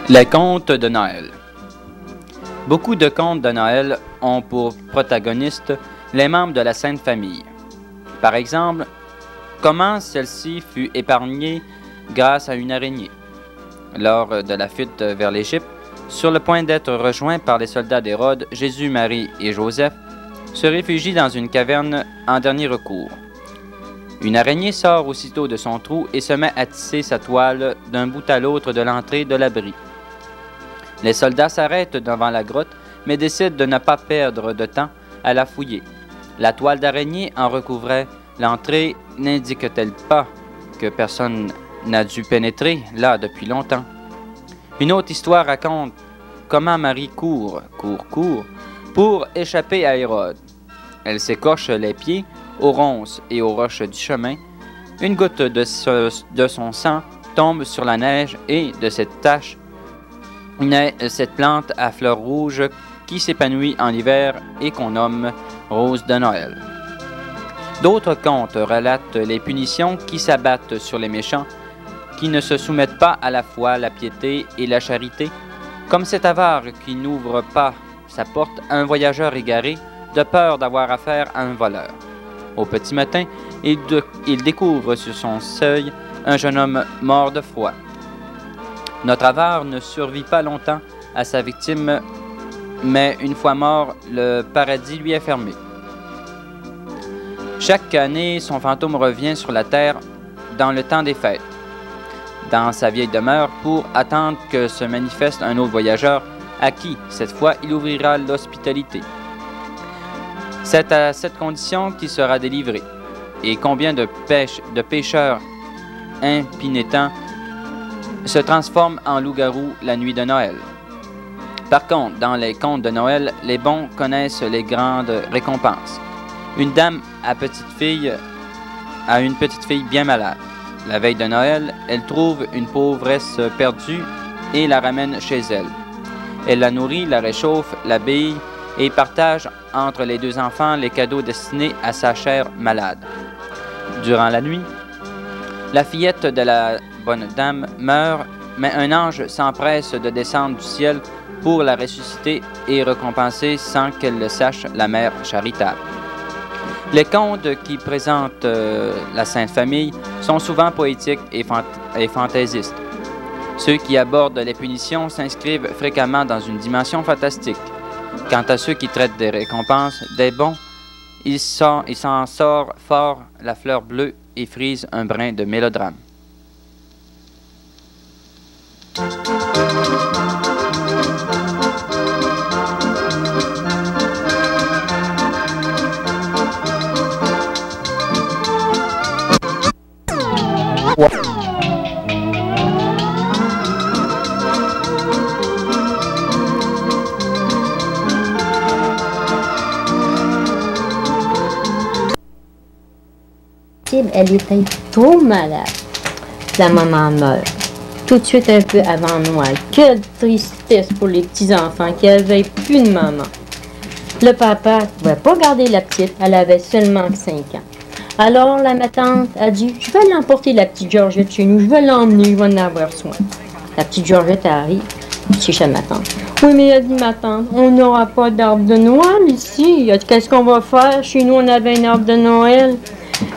Les contes de Noël. Beaucoup de contes de Noël ont pour protagonistes les membres de la Sainte Famille. Par exemple, comment celle-ci fut épargnée grâce à une araignée. Lors de la fuite vers l'Égypte, sur le point d'être rejoint par les soldats d'Hérode, Jésus, Marie et Joseph se réfugient dans une caverne en dernier recours. Une araignée sort aussitôt de son trou et se met à tisser sa toile d'un bout à l'autre de l'entrée de l'abri. Les soldats s'arrêtent devant la grotte, mais décident de ne pas perdre de temps à la fouiller. La toile d'araignée en recouvrait l'entrée, n'indique-t-elle pas que personne n'a dû pénétrer là depuis longtemps? Une autre histoire raconte comment Marie court pour échapper à Hérode. Elle s'écorche les pieds aux ronces et aux roches du chemin. Une goutte de son sang tombe sur la neige et de cette tache naît cette plante à fleurs rouges qui s'épanouit en hiver et qu'on nomme rose de Noël. D'autres contes relatent les punitions qui s'abattent sur les méchants, qui ne se soumettent pas à la foi, la piété et la charité, comme cet avare qui n'ouvre pas sa porte à un voyageur égaré de peur d'avoir affaire à un voleur. Au petit matin, il découvre sur son seuil un jeune homme mort de froid. Notre avare ne survit pas longtemps à sa victime, mais une fois mort, le paradis lui est fermé. Chaque année, son fantôme revient sur la terre dans le temps des fêtes. dans sa vieille demeure pour attendre que se manifeste un autre voyageur à qui, cette fois, il ouvrira l'hospitalité. C'est à cette condition qu'il sera délivré. Et combien de pécheurs impénitents se transforment en loups-garous la nuit de Noël. Par contre, dans les contes de Noël, les bons connaissent les grandes récompenses. Une dame a une petite fille bien malade. La veille de Noël, elle trouve une pauvresse perdue et la ramène chez elle. Elle la nourrit, la réchauffe, l'habille et partage entre les deux enfants les cadeaux destinés à sa chère malade. Durant la nuit, la fillette de la bonne dame meurt, mais un ange s'empresse de descendre du ciel pour la ressusciter et récompenser sans qu'elle le sache la mère charitable. Les contes qui présentent la Sainte Famille sont souvent poétiques et fantaisistes. Ceux qui abordent les punitions s'inscrivent fréquemment dans une dimension fantastique. Quant à ceux qui traitent des récompenses, des bons, il s'en sort fort la fleur bleue et frise un brin de mélodrame. Elle était trop malade. La maman meurt. Tout de suite un peu avant Noël. Quelle tristesse pour les petits-enfants qui n'avaient plus de maman. Le papa ne pouvait pas garder la petite, elle avait seulement 5 ans. Alors ma tante a dit, je vais l'emporter la petite Georgette chez nous, je vais l'emmener, je vais en avoir soin. La petite Georgette arrive, c'est chez ma tante. Oui, mais elle dit ma tante, on n'aura pas d'arbre de Noël ici. Qu'est-ce qu'on va faire? Chez nous, on avait un arbre de Noël.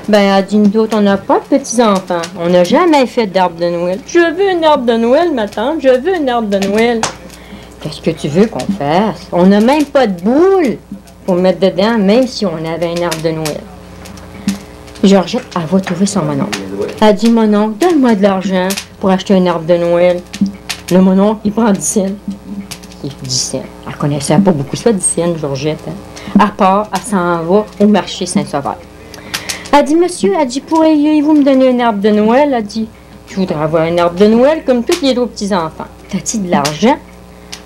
Ben, elle dit, nous autres, on n'a pas de petits-enfants. On n'a jamais fait d'arbre de Noël. Je veux un arbre de Noël, ma tante, je veux un arbre de Noël. Qu'est-ce que tu veux qu'on fasse? On n'a même pas de boule pour mettre dedans, même si on avait un arbre de Noël. Georgette, elle va trouver son mononcle. Elle dit, mononcle, donne-moi de l'argent pour acheter un arbre de Noël. Le mononcle, il prend 10 cents. Il 10 cents. Elle connaissait pas beaucoup ça, 10 cents, Georgette. Hein? Elle part, elle s'en va au marché Saint-Sauveur. Elle dit, monsieur, elle dit, pourriez-vous me donner un arbre de Noël? Elle dit, je voudrais avoir un arbre de Noël comme tous les autres petits-enfants. T'as-tu de l'argent?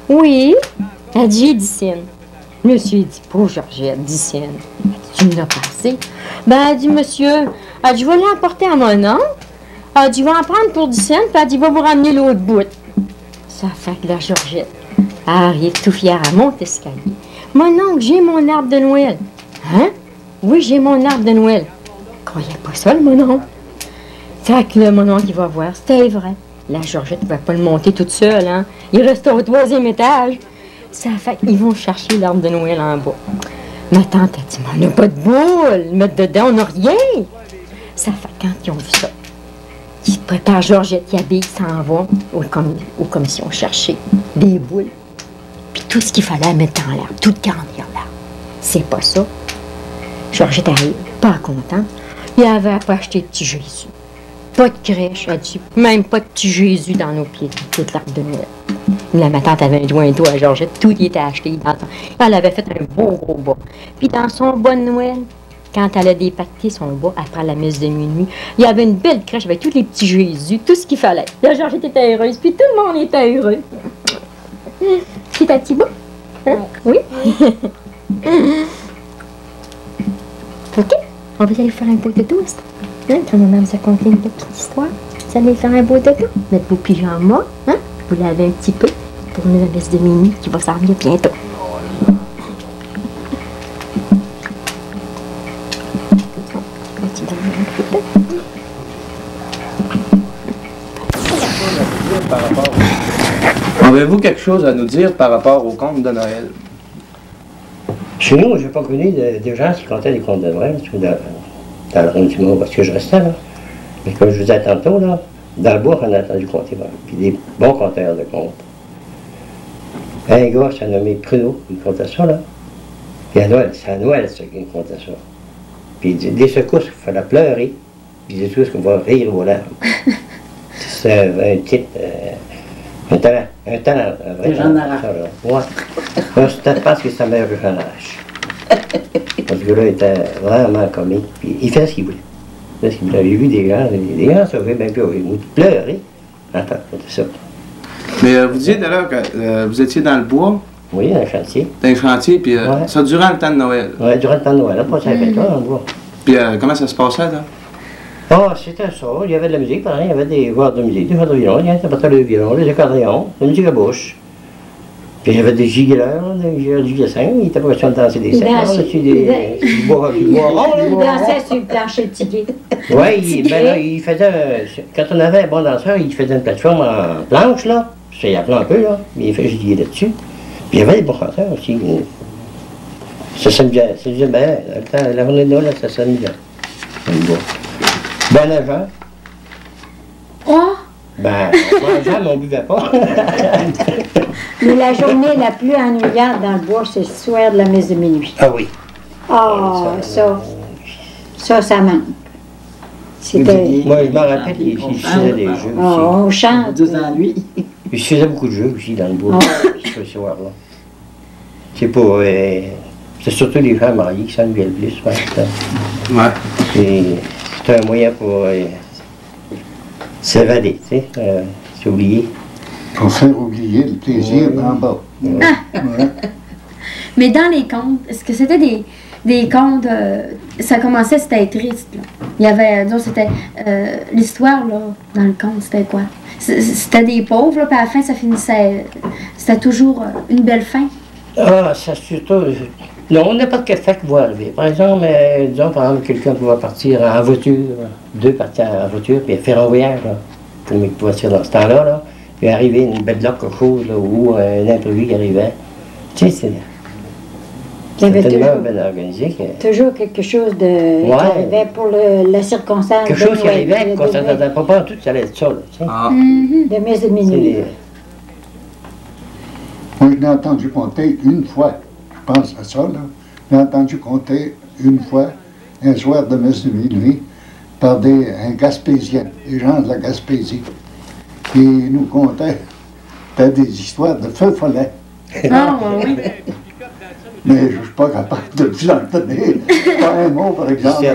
Oui. Elle dit, 10 cents. Monsieur, il dit, pauvre Georgette, 10 cents. Tu me l'as passé? Ben, elle dit, monsieur, elle dit, je vais l'emporter à mon oncle. Elle dit, je vais en prendre pour 10 cents, puis elle dit, va vous ramener l'autre bout. Ça fait que la Georgette arrive tout fière à monter l'escalier. Mon oncle, j'ai mon arbre de Noël. Hein? Oui, j'ai mon arbre de Noël. Croyez pas ça, le mononcle. Fait que le mononcle, il va voir, c'était vrai. La Georgette ne va pas le monter toute seule, hein. Il reste au 3e étage. Ça fait qu'ils vont chercher l'arbre de Noël en bas. Ma tante a dit, mais on n'a pas de boule, mettre dedans, on n'a rien. Ça fait quand ils ont vu ça, ils préparent Georgette, ils habillent, ils s'en vont aux commissions chercher des boules. Puis tout ce qu'il fallait mettre en l'air, tout garnir là. C'est pas ça. Georgette arrive, pas contente. Il avait pas acheté de petit Jésus. Pas de crèche, elle dit, même pas de petit Jésus dans nos pieds, tout l'arbre de Noël. Ma tante avait un jointeau à Georgette, tout y était acheté. Elle avait fait un beau gros bas. Puis dans son bas de Noël, quand elle a dépacté son bas après la messe de minuit, il y avait une belle crèche avec tous les petits Jésus, tout ce qu'il fallait. La Georgette était heureuse, puis tout le monde était heureux. C'est ta petit bas? Hein? Oui? OK? On va aller faire un beau dodo. Hein? Quand maman vous a conté une petite histoire, vous allez faire un beau dodo. Mettre vos pyjamas, hein? Vous lavez un petit peu pour une messe de minuit qui va s'en venir bientôt. Avez-vous quelque chose à nous dire par rapport aux contes de Noël? Chez nous, je n'ai pas connu de gens qui contaient des contes de Noël, dans le arrondissement parce que je restais là. Mais comme je vous disais tantôt, là, dans le bois, on a entendu compter, puis des bons conteurs de contes. Un gars, s'est nommé Pruneau, il comptait ça, là. Puis à Noël, c'est à Noël, ça, qu'il comptait ça. Puis il dit, des secousses, il fallait pleurer, puis des secousses qu'on va rire aux larmes. C'est un type, un talent, un vrai Jean Arrache. Ouais. Moi, je pense que c'est un meilleur que Jean Arrache. Parce que là, il était vraiment comique. Puis, il faisait ce qu'il voulait. Parce que vous avez vu des gens sauver, bien plus, ils pleurer. Attends, c'est ça. Mais vous disiez d'ailleurs que vous étiez dans le bois, Oui, dans le chantier. dans les chantiers, puis ça durant le temps de Noël. Oui, durant le temps de Noël, là, pas ça fait là, en bois. Puis comment ça se passait, là? Ah, c'était ça. Il y avait de la musique, pareil. Il y avait des joueurs de musique, des joueurs de violon, il y avait des violons, des accordéons, de la musique à bouche. Puis il y avait des gigueurs, des gigueurs du dessin. Il était pas question de danser des scènes. Il dansait sur du bois rond. Il dansait sur le plancher de ticket. Oui, ben là, il faisait. Quand on avait un bon danseur, il faisait une plateforme en planche, là. Ça y appelait un peu, là. Mais il fait giguer là-dessus. Puis il y avait des bons chanteurs aussi. Ça s'amusait. Ça s'amusait bien. La journée de Noël, ça s'amusait. Ben avant. Oh! Ben, mangeant, mais on buvait pas. Mais la journée la plus ennuyante dans le bois, c'est le soir de la messe de minuit. Ah oui. Ah, ça manque. C'était... Moi, je me rappelle, il se faisait des jeux aussi. On chante. Deux ennuis. Il se faisait beaucoup de jeux aussi dans le bois, ce soir-là. C'est pour... c'est surtout les gens mariés qui s'ennuyaient le plus. Ouais. Et c'était un moyen pour s'évader, tu sais, s'oublier. Pour faire oublier le plaisir d'en bas. Ouais. Mais dans les contes, est-ce que c'était des contes, ça commençait, c'était triste, là. Il y avait, disons, c'était, l'histoire, là, dans le conte, c'était quoi? C'était des pauvres, là, puis à la fin, ça finissait, c'était toujours une belle fin. Ah, ça surtout... Non, on n'a pas de fait qui va arriver. Par exemple, disons, par exemple, quelqu'un qui va partir en voiture, deux partir en voiture, puis faire un voyage, là, comme il pouvait partir dans ce temps-là, là, puis arriver une belle loque, quelque chose, là, ou un imprévu qui arrivait. Tu sais, c'est tellement bien organisé que... Toujours quelque chose qui arrivait pour la circonstance. Quelque chose qui arrivait, qu'on ne s'attendait pas en tout, ça allait être ça, là, tu sais. Ah. De messe de minuit. Moi, je l'ai entendu compter une fois. Je pense à ça, là. J'ai entendu compter une fois, un soir de messe de minuit, par un Gaspésien, des gens de la Gaspésie, qui nous contaient des histoires de feu follet. Ah, oui. Mais je ne suis pas capable de vous en donner. Pas un mot, par exemple.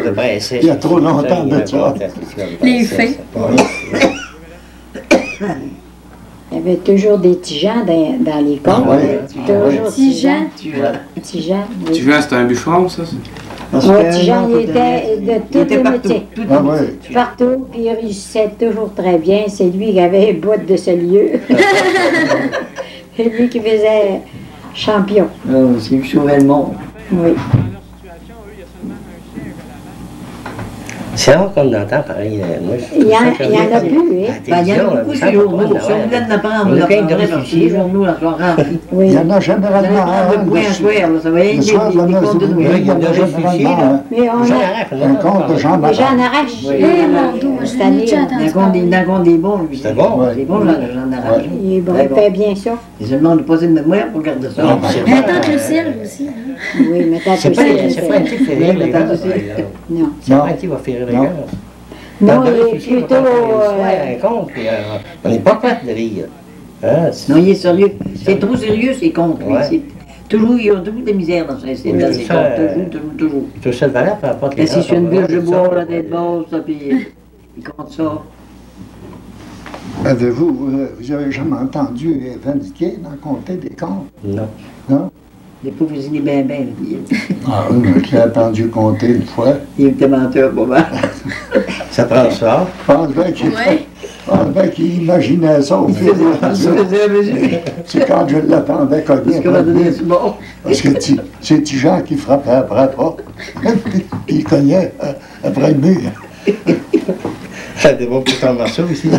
Il y a trop longtemps de ça. Les faits. Il y avait toujours des petits gens dans les contes. Ah ouais. Toujours Petits gens. Petits gens. Tu vois, c'était un bûcheron, ça? Petits gens, il était de tous les métiers. Ah ouais. Partout, puis il réussissait toujours très bien. C'est lui qui avait une boîte de ce lieu. C'est lui qui faisait champion. C'est lui qui sauvait le monde. Oui. C'est rare qu'on entend pareil. Moi, Il y en a plus, hein? Ben, il y en a beaucoup sur les journaux. Si on voulait en apprendre, on l'apprendrait parce que les journaux là, sont remplis. Oui. Il y en a généralement un. De point à soir, là, ça va être Le soir de la messe de minuit, il y en a généralement Mais on a... un conte de Jean Les gens Marat. arrachent. Eh, mon Dieu, moi, je l'ai déjà entendu parler. Dans le compte des bons, lui. C'est bon. Ouais. C'est bon, là, le genre d'arrache. Il est bon, il fait bien ça. Ils se demandent de poser de mémoire pour garder ça. Non, c'est La tante Lucille aussi. Hein? Oui, mais t'as C'est tout pas ça. c'est pas un type qui fait rire les gars. Non. C'est pas un type qui va faire rire les Non. gars. Non, il est plutôt... un compte, puis on n'est pas prêt de rire. Hein, Non, il est sérieux. C'est trop sérieux, ces comptes. lui. Ouais. C'est- Toujours, il y a toujours des misères dans ces Oui, dans c'est ces ça, comptes. Toujours. tout ça de valeur, peu importe Et si je suis une bûche de bois, la là, tête basse, ça, puis il compte ça. Vous avez jamais entendu Vindiqué dans compter des contes? Non. Non? Les pauvres, ils y bien, bien. Ah oui, mais je l'ai entendu compter une fois. Il était menteur, pas mal. Ça prend ça. Je pense bien qu'il imaginait ça au fur et à mesure. C'est quand je l'attendais cogner. Parce qu'on a donné ce bon. Parce que c'est des gens qui frappaient après la porte, puis ils cognaient après le mur. Ça devrait pourtant marcher aussi.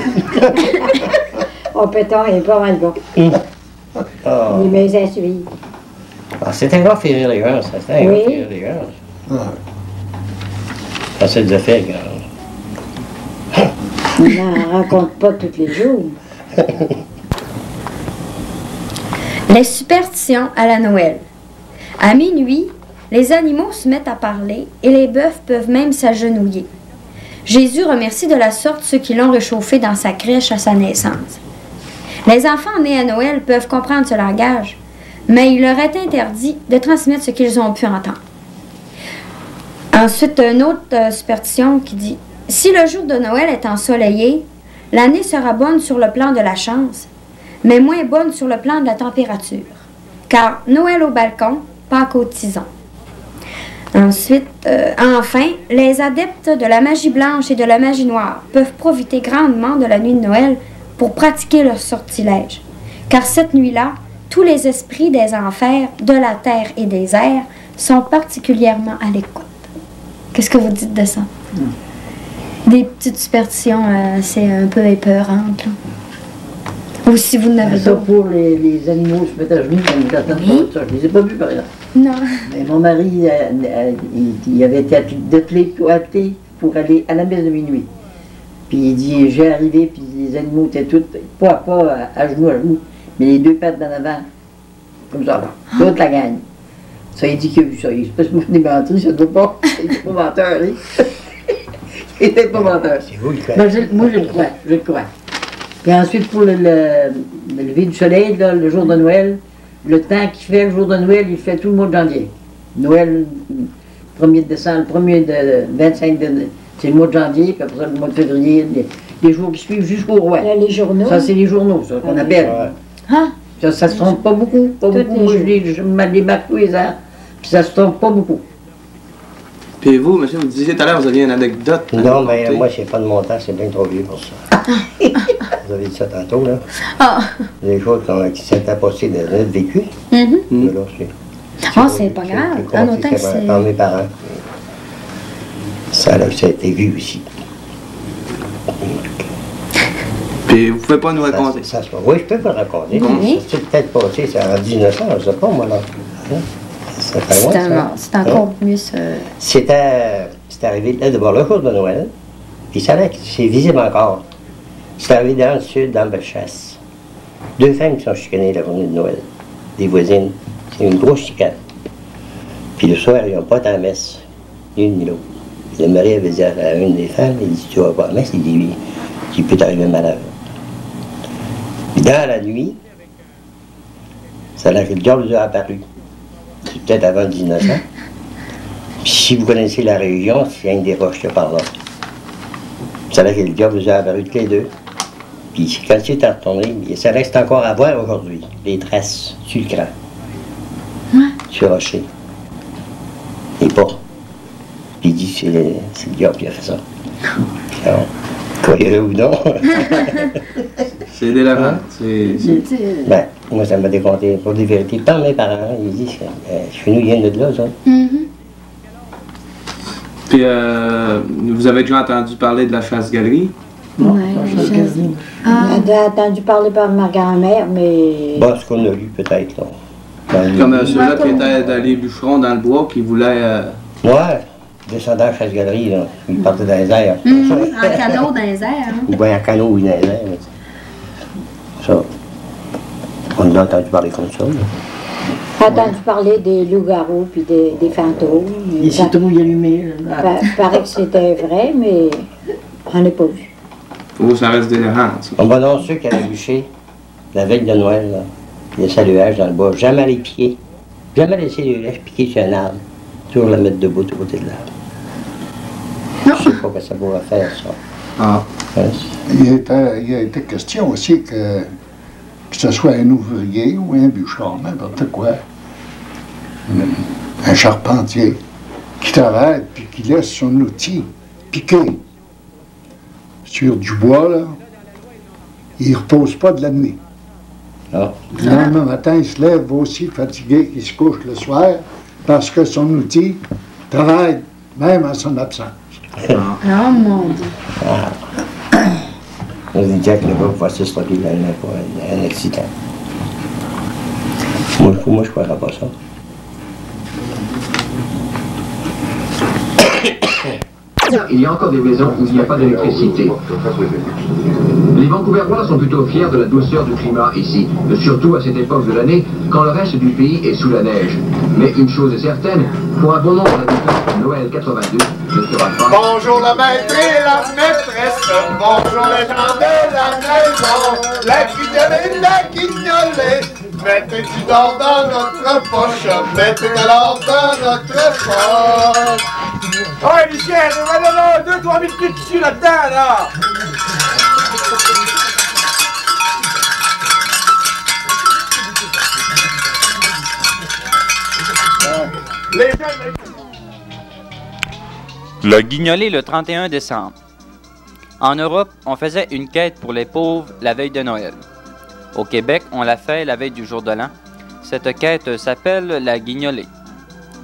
Oh, péton, il est pas mal bon. Ah, Il met à suivre. c'est un gars qui fait rire les gars, ça. C'est un gars qui fait rire les gars. Ah. Ça, c'est des affaires, gars. On n'en rencontre pas tous les jours. Les superstitions à la Noël. À minuit, les animaux se mettent à parler et les bœufs peuvent même s'agenouiller. Jésus remercie de la sorte ceux qui l'ont réchauffé dans sa crèche à sa naissance. Les enfants nés à Noël peuvent comprendre ce langage, mais il leur est interdit de transmettre ce qu'ils ont pu entendre. Ensuite, une autre superstition qui dit « Si le jour de Noël est ensoleillé, l'année sera bonne sur le plan de la chance, mais moins bonne sur le plan de la température. Car Noël au balcon, Pâques au tison. » Ensuite, enfin, les adeptes de la magie blanche et de la magie noire peuvent profiter grandement de la nuit de Noël pour pratiquer leur sortilège. Car cette nuit-là, tous les esprits des enfers, de la terre et des airs sont particulièrement à l'écoute. Qu'est-ce que vous dites de ça? Des petites superstitions assez un peu épeurantes. Là. Ou si vous n'avez Ça pas. pour les animaux se mettent à genoux quand ils attendent ça. Je ne les ai pas vus par exemple. Non. Mais mon mari, il avait été attelé pour aller à la messe de minuit. Puis il dit, j'ai arrivé, puis les animaux étaient tous, pas à genoux, mais les deux pattes d'en avant, comme ça, toute la gang. Ça, il dit qu'il a vu ça. Il se passe des menteries, ça ne doit pas. Il n'était pas menteur, hein. Il n'était pas menteur. C'est vous le Moi, je le crois. Puis ensuite, pour le lever du soleil, là, le jour de Noël, le temps qu'il fait le jour de Noël, il fait tout le mois de janvier. Noël, 1er de décembre, 1er de 25 de... C'est le mois de janvier, puis après ça, le mois de février, les jours qui suivent jusqu'au roi. Là, les journaux. Ça, c'est les journaux, ça, qu'on appelle. Ah, Ça se trompe pas beaucoup, pas Toutes beaucoup. les Moi, jours. je me les marque tous les ans, puis ça se trompe pas beaucoup. Puis vous, monsieur, vous disiez tout à l'heure, vous aviez une anecdote. à Non, nous mais conter. moi, j'ai pas de montant, c'est bien trop vieux pour ça. Vous avez dit ça tantôt, là. ah. Les choses qui s'étaient passées dans notre vécu. Mhm. Mais là, Ah, c'est pas grave. En autant que c'est. Par mes parents. Ça, là, ça a été vu aussi. Puis vous pouvez pas nous raconter. Oui, je peux vous le raconter. Oui. C'est peut-être passé, c'est en 1900, je sais pas, moi, là. Hein? Ça fait loin, ça. C'est encore mieux ça. C'est arrivé là, de voir le jour de Noël, puis ça là, c'est visible encore. C'est arrivé dans le sud, dans Bellechasse. Deux femmes qui sont chicanées la journée de Noël, des voisines. C'est une grosse chicane. Puis le soir, ils n'ont pas été à la messe, ni l'une ni l'autre. Le mari avait dit à une des femmes, il dit, tu vas pas à la messe? Il dit, oui, il peut t'arriver un malheur. Puis dans la nuit, ça là que le diable a apparu. C'est peut-être avant 1900. Puis si vous connaissez la région, c'est une des roches que par là. Ça là que le diable a apparu tous les deux. Puis quand il est retourné, ça reste encore à voir aujourd'hui, les traces sur le crâne, sur le rocher. Et pas. Puis il dit c'est le diable qui a fait ça. Alors, croyez-le ou non. C'est délavant. Ben, moi, ça m'a décompté pour des vérités par mes parents. Ils disent chez nous, ils viennent de là, ça. Puis vous avez déjà entendu parler de la chasse-galerie? Non, Ouais, ça, je je- dis. J'ai entendu parler par ma grand-mère, mais. Bon, ce qu'on a lu, peut-être, là. Dans le- Comme ceux-là qui étaient dans les bûcherons dans le bois qui voulaient. Ouais, descendant à chasse-galerie, là. Ils partaient dans les airs. En canot dans les airs. Hein? Ou bien en canot ou dans les airs. là. Ça. On a entendu parler comme ça, là. J'ai entendu parler des loups-garous puis des fantômes. Les citrouilles allumées. Là. Paraît que c'était vrai, mais j'en ai pas vu. Oh, ça reste délirant, ça. On va dans ceux qui avaient bûché, la veille de Noël, là. Il y a saluage dans le bois. Jamais les piquer. Jamais laisser les lèches piquer sur un arbre. Toujours la mettre debout à côté de l'arbre. Je sais pas ce que ça pourrait faire, ça. Ah. Hein, Il a été question aussi que ce soit un ouvrier ou un bûcheron, n'importe quoi, un charpentier, qui travaille puis qui laisse son outil piquer sur du bois, là, il ne repose pas de la nuit. Ah. Le lendemain matin, il se lève aussi fatigué, il se couche le soir parce que son outil travaille même à son absence. Oh mon Dieu. On dit Jack là-bas, voici ce truc là pour un accident. Moi, je croirais pas ça. il y a encore des maisons où il n'y a pas d'électricité. Les Vancouverois sont plutôt fiers de la douceur du climat ici, surtout à cette époque de l'année, quand le reste du pays est sous la neige. Mais une chose est certaine, pour un bon nombre d'habitants, Noël 82 ne sera pas... Bonjour le maître et la maîtresse, bonjour les gens de la maison, la guignolée, la guignolée, mettez du d'or dans notre poche, mettez de l'or dans notre poche. Ouais, Michel, on va donner 2-3 000 pieds dessus là-dedans, là! Le guignolé le 31 décembre. En Europe, on faisait une quête pour les pauvres la veille de Noël. Au Québec, on la fait la veille du jour de l'an. Cette quête s'appelle la guignolée.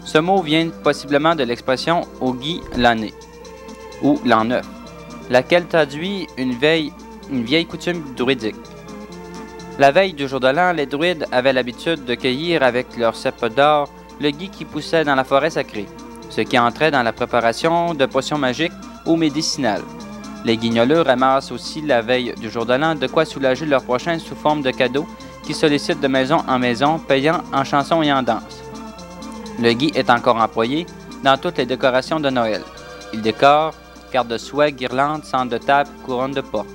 Ce mot vient possiblement de l'expression « au gui l'année » ou « l'an neuf », laquelle traduit une vieille coutume druidique. La veille du jour de l'an, les druides avaient l'habitude de cueillir avec leur cèpe d'or le gui qui poussait dans la forêt sacrée, ce qui entrait dans la préparation de potions magiques ou médicinales. Les guignoleux ramassent aussi la veille du jour de l'an de quoi soulager leurs prochains sous forme de cadeaux qui sollicitent de maison en maison, payant en chansons et en danse. Le gui est encore employé dans toutes les décorations de Noël. Il décore cartes de soie, guirlandes, centres de table, couronnes de porte.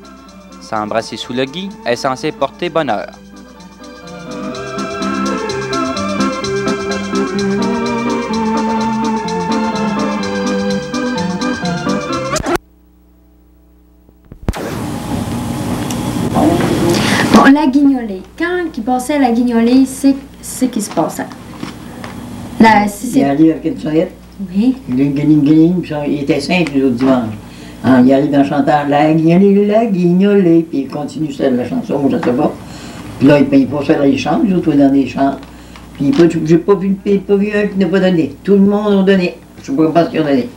S'embrasser sous le gui est censé porter bonheur. Bon, la guignolée. Quand il passait la guignolée, c'est ce qui se passait. Là, si Il arrive avec une sonnette. Oui. Il était simple le dimanche. Ah, il arrive en chantant la guignolée, puis il continue celle de la chanson, je ne sais pas. Puis là, il faut faire les chants, les autres dans les chants. Puis j'ai pas vu un qui n'a pas donné. Tout le monde a donné. Je ne sais pas ce qu'ils ont donné.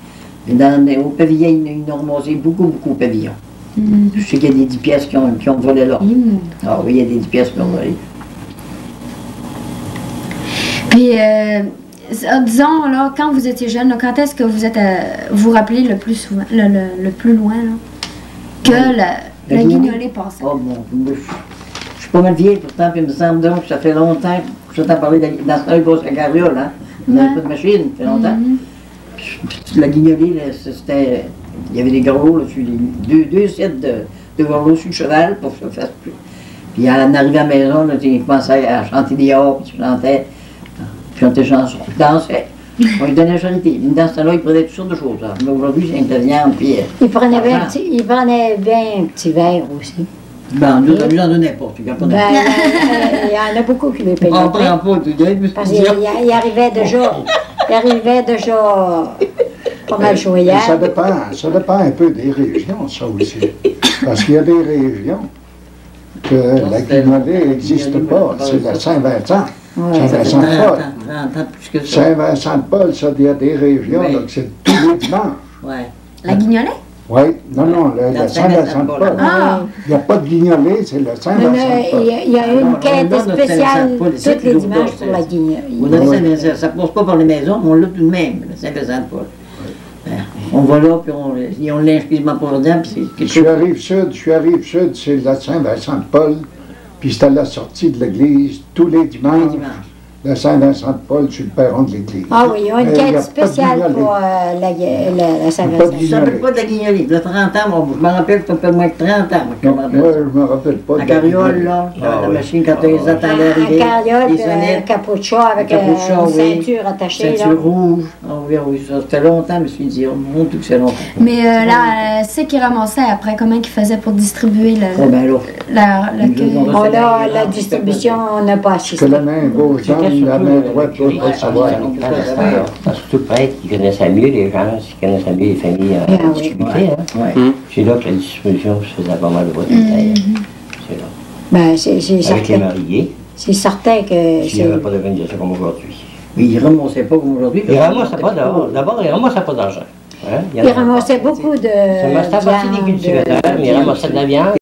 Mais au pavillon, ils ont ramassé beaucoup au pavillon. Je sais qu'il y a des 10 pièces qui ont volé là. Ah oui, il y a des 10 pièces qui ont volé. Puis, disons, là, quand vous étiez jeune, là, quand est-ce que vous êtes vous rappelez le plus souvent, le plus loin, là, que la guignolée passait? Oh mon Dieu, je suis pas mal vieille pourtant, puis il me semble donc que ça fait longtemps que j'entends parler dans ce grosse carriole, hein. On n'avait pas de machine, ça fait longtemps. Puis, la guignolée, c'était... Il y avait des gros, là, deux sets de gros sur le cheval pour que ça fasse plus. Puis en arrivant à la maison, là, il commençait à chanter des hors, puis il chantait des chansons, il dansait. On lui donnait la charité. Dans ce temps-là, il prenait toutes sortes de choses. Hein. Mais aujourd'hui, c'est un viande, puis... Il prenait bien un petit verre aussi. Ben, nous en donnait pas, tu comprends? Ben, il y en a beaucoup qui le payaient. On prend pas, tu dis, parce qu'il arrivait déjà pas mal joyeux. Ça dépend un peu des régions, ça aussi. Parce qu'il y a des régions que la guignolée n'existe pas. C'est la Saint-Vincent. Saint-Vincent-de-Paul. Saint-Vincent-de-Paul, ça, il y a des régions, là, que c'est tous les dimanches. Ouais. La guignolée? Oui, non, le Saint-Vincent-de-Paul. Il n'y a pas de guignolée, c'est le Saint-Vincent-de-Paul. Il y a une quête spéciale tous les dimanches pour la guignolée. Ça ne passe pas par les maisons, mais on l'a tout de même, le Saint-Vincent-de-Paul. On va là, puis on l'inscrit pour dedans, puis c'est... Je suis à Rive-Sud, c'est le Saint-Vincent-de-Paul, puis c'est à la sortie de l'église tous les dimanches. Le Saint-Vincent-de-Paul sur le perron de l'église. Ah oui, il y a une quête spéciale pour la Saint-Vincent. Ça ne s'appelle pas de la guignolée. Il y a 30 ans, je me rappelle que ça fait moins de 30 ans. Moi, je me rappelle pas. La carriole, là, la machine, quand ils attendaient arriver. La carriole, un capuchon avec une ceinture attachée. Ceinture rouge. Oui, ça fait longtemps, je me suis dit, mon Dieu que c'est longtemps. Mais là, c'est qu'ils ramassaient après, comment ils faisaient pour distribuer la la distribution, on n'a pas assisté. Que la main gauche, la main droite, doit pas le savoir. Surtout le prêtre qui connaissait mieux les gens, qui connaissait mieux les familles en difficulté. C'est là que la distribution se faisait pas mal de voix de terre. C'est là. Ben, c'est certain. Avec les mariés. C'est certain que... S'il n'y avait pas d'organisation comme aujourd'hui. Mais ils ne ramassaient pas comme aujourd'hui. Ils ne ramassaient pas d'argent. D'abord, ils ne ramassaient pas d'argent. Ils ramassaient beaucoup de... Ça m'a partie des cultivateurs, mais ils ramassaient de la viande.